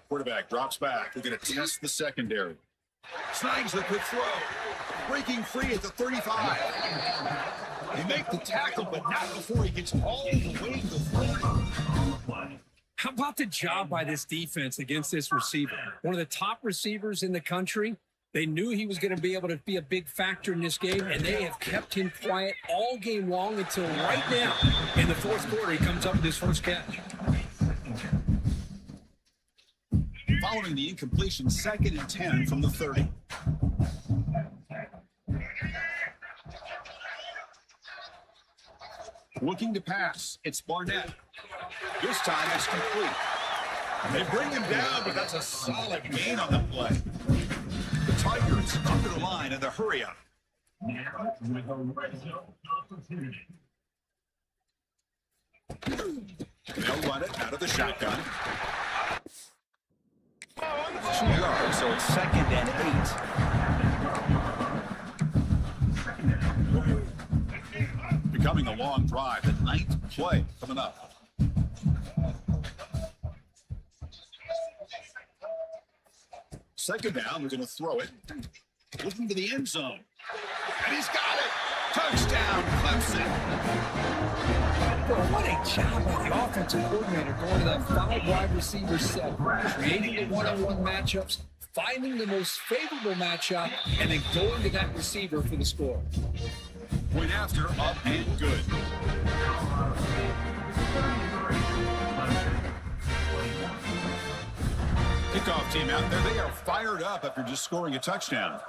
Quarterback drops back. We're going to test the secondary. Snags the quick throw. Breaking free at the 35. They make the tackle, but not before he gets all the way to the 40. How about the job by this defense against this receiver? One of the top receivers in the country. They knew he was going to be able to be a big factor in this game, and they have kept him quiet all game long until right now. In the fourth quarter, he comes up with his first catch. Following the incompletion, 2nd and 10 from the 30. Looking to pass, it's Barnett. This time it's complete. They bring him down, but that's a solid gain on the play. The Tigers under the line in the hurry up. Now with a red zone opportunity. They'll run it out of the shotgun. 2 yards, so it's 2nd and 8. Becoming a long drive, the 9th play coming up. Second down, we're going to throw it. Looking to the end zone. And he's got it! Touchdown, Clemson! Well, what a job by the offensive coordinator going to that 5 wide receiver set, creating the one-on-one matchups, finding the most favorable matchup, and then going to that receiver for the score. Point after, up and good. Kickoff team out there, they are fired up after just scoring a touchdown.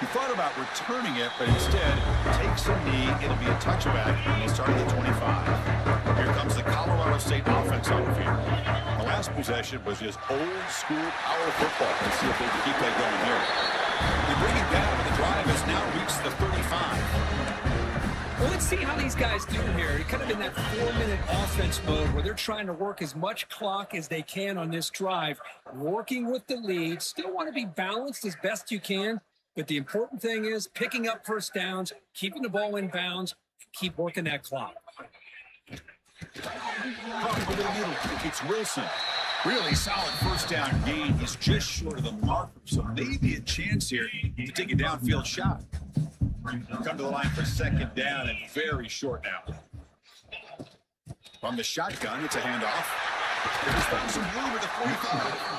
He thought about returning it, but instead takes a knee. It'll be a touchback. He'll start at the 25. Here comes the Colorado State offense on the field. The last possession was just old school power football. Let's see if they can keep that going here. They bring it down, and the drive has now reached the 35. Well, let's see how these guys do here. They're kind of in that 4-minute offense mode where they're trying to work as much clock as they can on this drive, working with the lead. Still want to be balanced as best you can. But the important thing is picking up first downs, keeping the ball in bounds, keep working that clock. Over the middle, it's Wilson. Really solid first down gain. He's just short of the marker, so maybe a chance here to take a downfield shot. Come to the line for second down and very short now. From the shotgun, it's a handoff. He's found some room at the 45.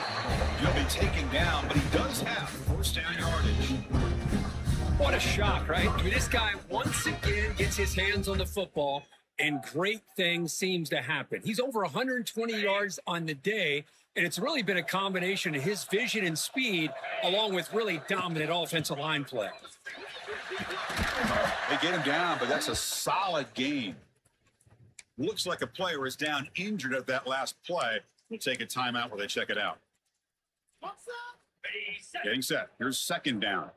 He'll be taken down, but he does have first down yardage. What a shock, right? I mean, this guy once again gets his hands on the football, and great things seems to happen. He's over 120 yards on the day, and it's really been a combination of his vision and speed, along with really dominant offensive line play. They get him down, but that's a solid gain. Looks like a player is down injured at that last play. We'll take a timeout while they check it out. Getting set. Here's second down.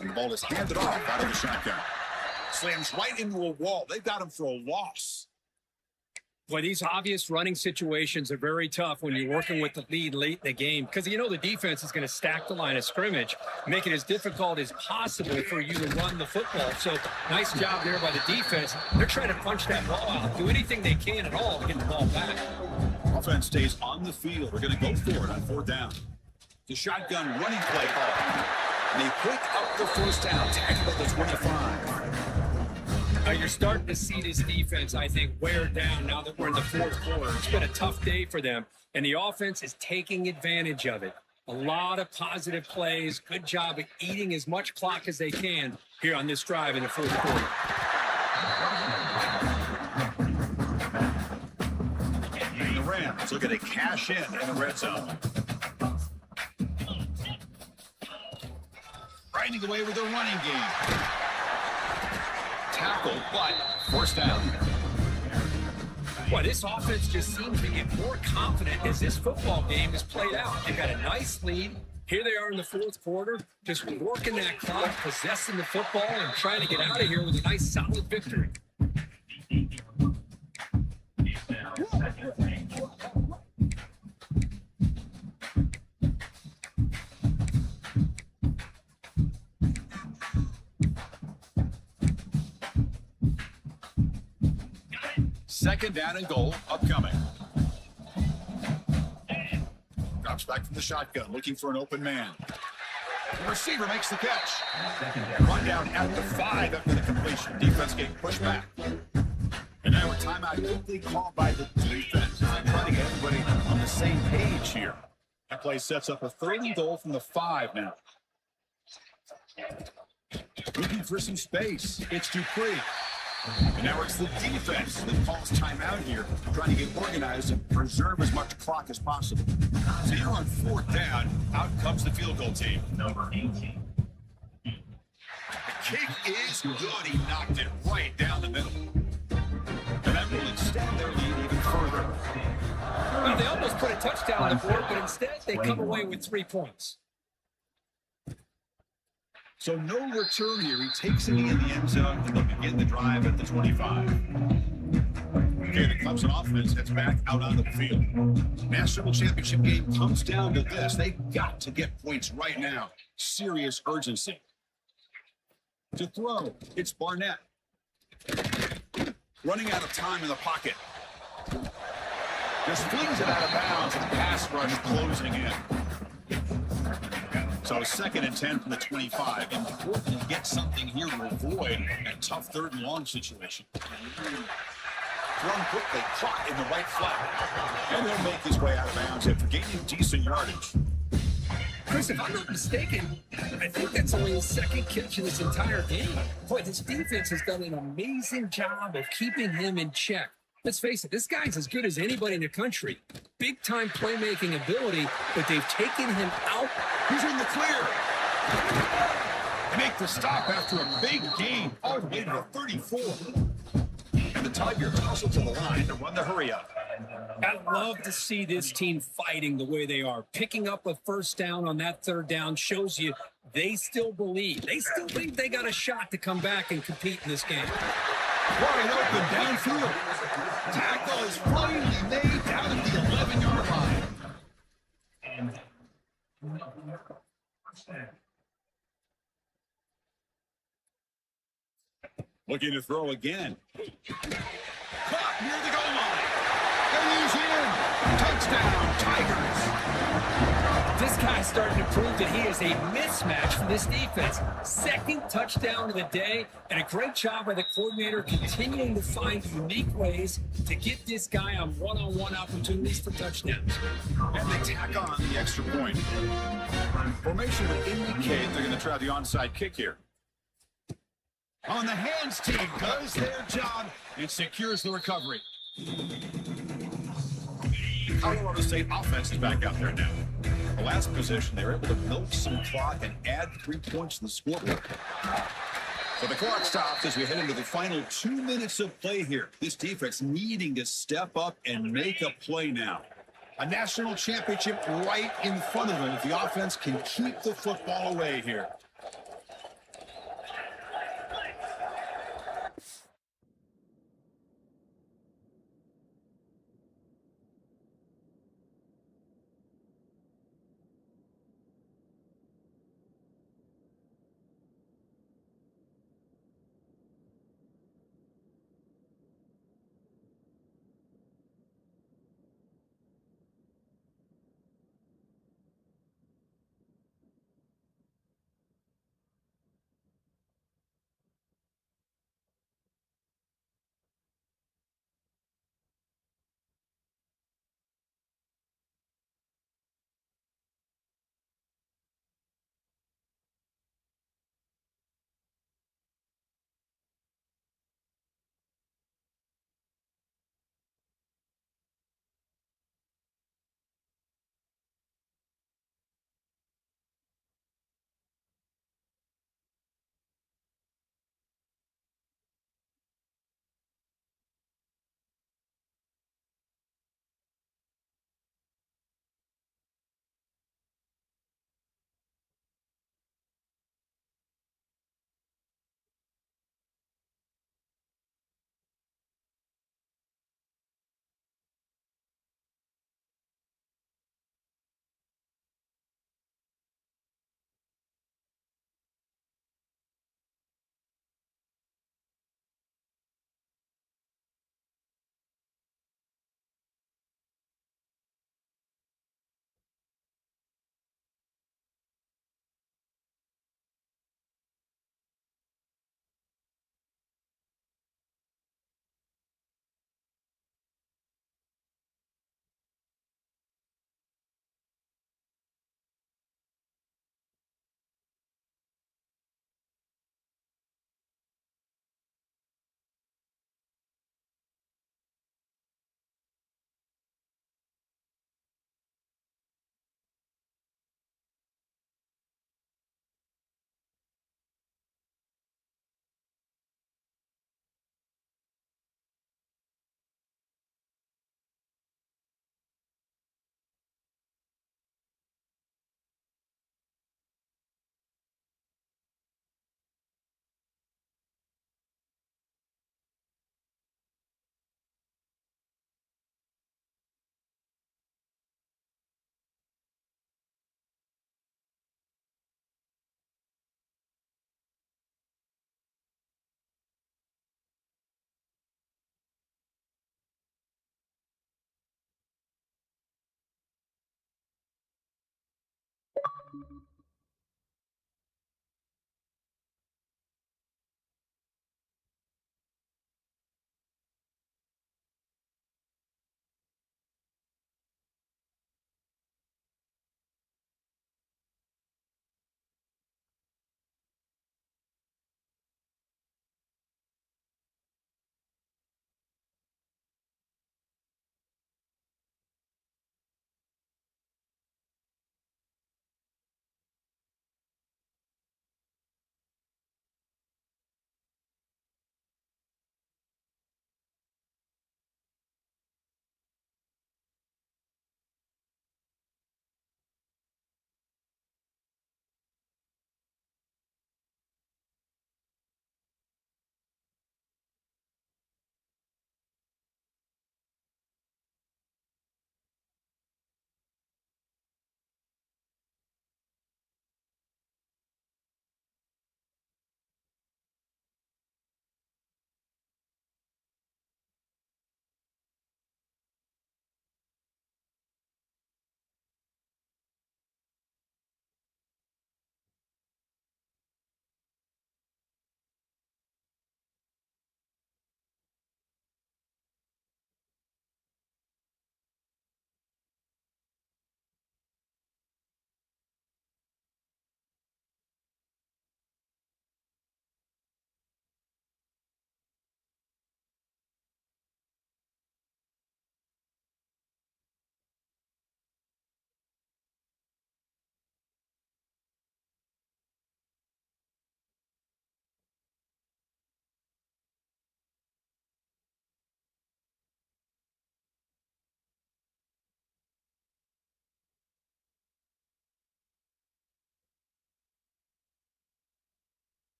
And the ball is handed off out of the shotgun. Slams right into a wall. They've got him for a loss. Boy, these obvious running situations are very tough when you're working with the lead late in the game because you know the defense is going to stack the line of scrimmage, make it as difficult as possible for you to run the football. So nice job there by the defense. They're trying to punch that ball out, do anything they can at all to get the ball back. Offense stays on the field. They're going to go for it on fourth down. The shotgun running play call. They pick up the first down, tackled at the 25. You're starting to see this defense, I think, wear down now that we're in the fourth quarter. It's been a tough day for them, and the offense is taking advantage of it. A lot of positive plays. Good job of eating as much clock as they can here on this drive in the fourth quarter. And the Rams looking to cash in the red zone. Riding away with their running game. Tackle, but first down. Boy, this offense just seems to get more confident as this football game is played out. They've got a nice lead. Here they are in the fourth quarter, just working that clock, possessing the football, and trying to get out of here with a nice, solid victory. Second down and goal upcoming. Drops back from the shotgun, looking for an open man. The receiver makes the catch. Run down at the 5 after the completion. Defense getting pushed back. And now a timeout quickly called by the defense. They're trying to get everybody on the same page here. That play sets up a third and goal from the 5 now. Looking for some space. It's Dupree. And now it's the defense that calls timeout here, trying to get organized and preserve as much clock as possible. So you're on fourth down. Out comes the field goal team. Number 18. The kick is good. He knocked it right down the middle. And that will extend their lead even further. Well, they almost put a touchdown on the board, but instead they come away with 3 points. So no return here. He takes it in the end zone, and they'll begin the drive at the 25. Okay, the Clemson offense heads back out onto the field. National championship game comes down to this. They've got to get points right now. Serious urgency. To throw, it's Barnett. Running out of time in the pocket. Just flings it out of bounds, and pass rush closing in. So 2nd and 10 from the 25. Important to get something here to avoid a tough 3rd and long situation. Thrown quickly, caught in the right flat. And he'll make his way out of bounds after gaining decent yardage. Chris, if I'm not mistaken, I think that's only his 2nd catch in this entire game. Boy, this defense has done an amazing job of keeping him in check. Let's face it, this guy's as good as anybody in the country. Big-time playmaking ability, but they've taken him out. He's in the clear. They make the stop after a big gain, all the way to the 34. And the Tigers hustle to the line to run the hurry up. I love to see this team fighting the way they are. Picking up a 1st down on that 3rd down shows you they still believe. They still think they got a shot to come back and compete in this game. Wide open downfield. Tackle is finally made down at the 11-yard line. Looking to throw again. Caught near the goal line. And he's in. Touchdown, Tigers. This guy's starting to prove that he is a mismatch for this defense. 2nd touchdown of the day, and a great job by the coordinator continuing to find unique ways to get this guy on one-on-one opportunities for touchdowns. And they tack on the extra point. Formation would indicate they're going to try the onside kick here. On the hands team does their job and secures the recovery. Colorado State offense is back out there now. The last possession, they were able to milk some clock and add 3 points to the scoreboard. So the clock stops as we head into the final 2 minutes of play here. This defense needing to step up and make a play now. A national championship right in front of them if the offense can keep the football away here.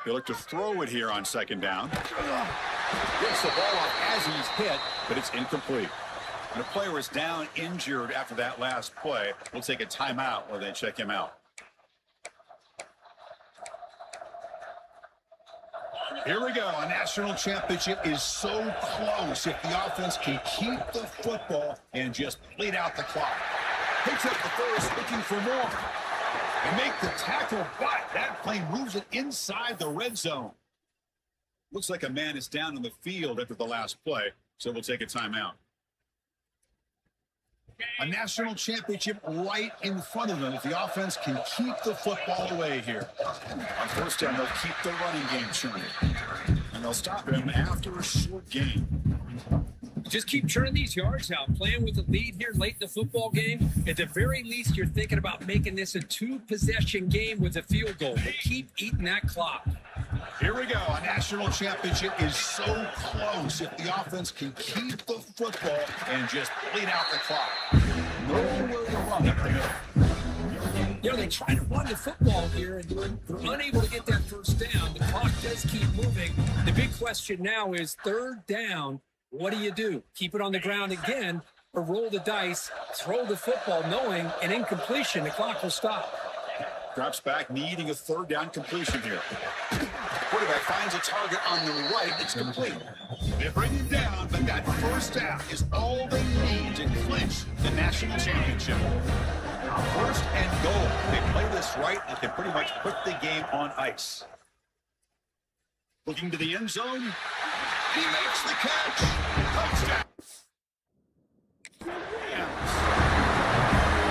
They look to throw it here on second down. Gets the ball off as he's hit, but it's incomplete. And the player is down injured after that last play. We'll take a timeout while they check him out. Here we go. A national championship is so close if the offense can keep the football and just bleed out the clock. Picks up the first, looking for more. And make the tackle, but that play moves it inside the red zone. Looks like a man is down in the field after the last play, so we'll take a timeout. A national championship right in front of them if the offense can keep the football away here. On first down, they'll keep the running game churning. And they'll stop him after a short game. Just keep churning these yards out. Playing with the lead here late in the football game. At the very least, you're thinking about making this a two-possession game with a field goal. But keep eating that clock. Here we go. A national championship is so close if the offense can keep the football and just bleed out the clock. Nowhere to run up the middle. You know, they try to run the football here, and they're unable to get that first down. The clock does keep moving. The big question now is third down. What do? Keep it on the ground again, or roll the dice, throw the football, knowing an incompletion, the clock will stop. Drops back, needing a third down completion here. Quarterback finds a target on the right. It's complete. They bring him down, but that first down is all they need to clinch the national championship. First and goal. They play this right, and can pretty much put the game on ice. Looking to the end zone. He makes the catch. Touchdown.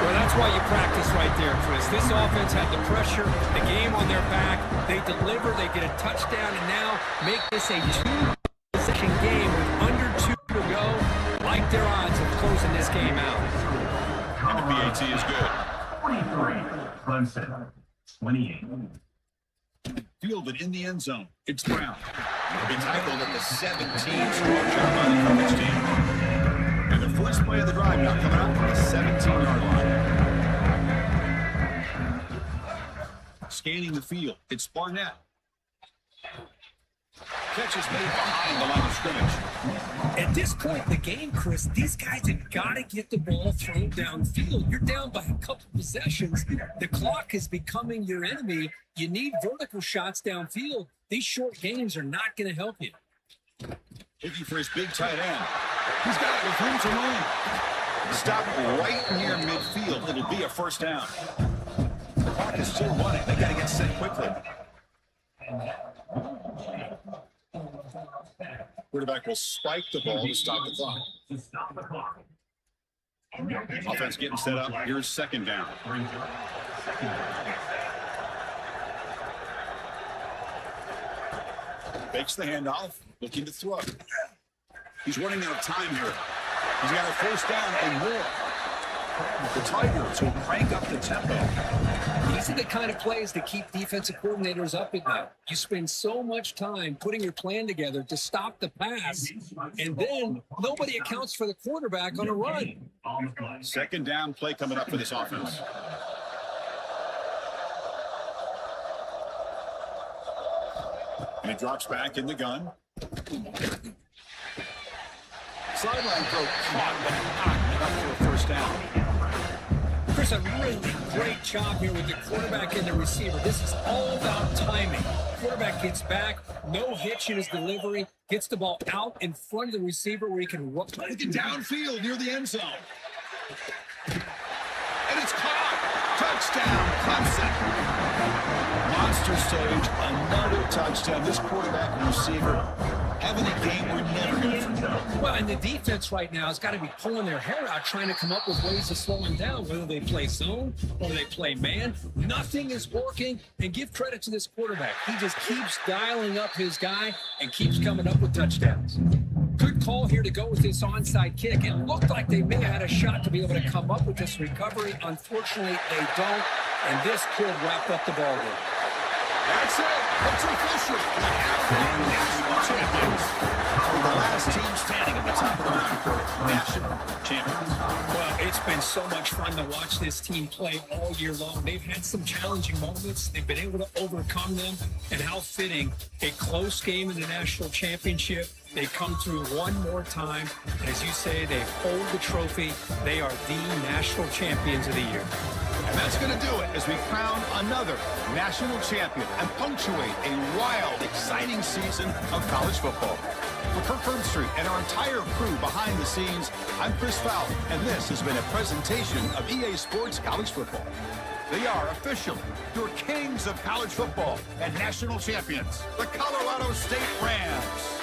Well, that's why you practice right there, Chris. This offense had the pressure, the game on their back. They deliver, they get a touchdown, and now make this a two-possession game with under 2 to go. Like their odds of closing this game out. And the PAT is good. 23, Clemson, 28. Fielded in the end zone. It's Brown. He'll be tackled at the 17. Strong job by the coverage team. And the first play of the drive now coming out from the 17-yard line. Scanning the field. It's Barnett. Catch is made behind the line of scrimmage. At this point in the game, Chris, these guys have got to get the ball thrown downfield. You're down by a couple possessions. The clock is becoming your enemy. You need vertical shots downfield. These short games are not going to help you. Looking for his big tight end. He's got it with room to run. Stop right near midfield. It'll be a first down. The clock is still running. They got to get set quickly. Quarterback will spike the ball to stop the clock. Offense getting set up. Here's second down. Fakes the handoff, looking to throw. He's running out of time here. He's got a first down and more. The Tigers will crank up the tempo. These are the kind of plays that keep defensive coordinators up at night. You spend so much time putting your plan together to stop the pass, and then nobody accounts for the quarterback on a run. Second down play coming up for this offense. And he drops back in the gun. Sideline throw caught, but knocked up for a first down. Chris, a really great job here with the quarterback and the receiver. This is all about timing. Quarterback gets back, no hitch in his delivery, gets the ball out in front of the receiver where he can run. Trying to get downfield near the end zone. And it's caught. Touchdown, Clemson. Monster stage, another touchdown. This quarterback and receiver having a game we're never going to forget. Well, and the defense right now has got to be pulling their hair out, trying to come up with ways to slow him down, whether they play zone or they play man. Nothing is working, and give credit to this quarterback. He just keeps dialing up his guy and keeps coming up with touchdowns. Good call here to go with this onside kick. It looked like they may have had a shot to be able to come up with this recovery. Unfortunately, they don't, and this could wrap up the ball game. That's it. It's official. We have the national champions. The last team standing at the top of the mountain for national champions. Well, It's been so much fun to watch this team play all year long. They've had some challenging moments. They've been able to overcome them. And how fitting, a close game in the national championship. They come through one more time. And as you say, they hold the trophy. They are the national champions of the year. And that's going to do it as we crown another national champion and punctuate a wild, exciting season of college football. For Kirk Herbstreit and our entire crew behind the scenes, I'm Chris Fowler, and this has been a presentation of EA Sports College Football. They are officially your kings of college football and national champions, the Colorado State Rams.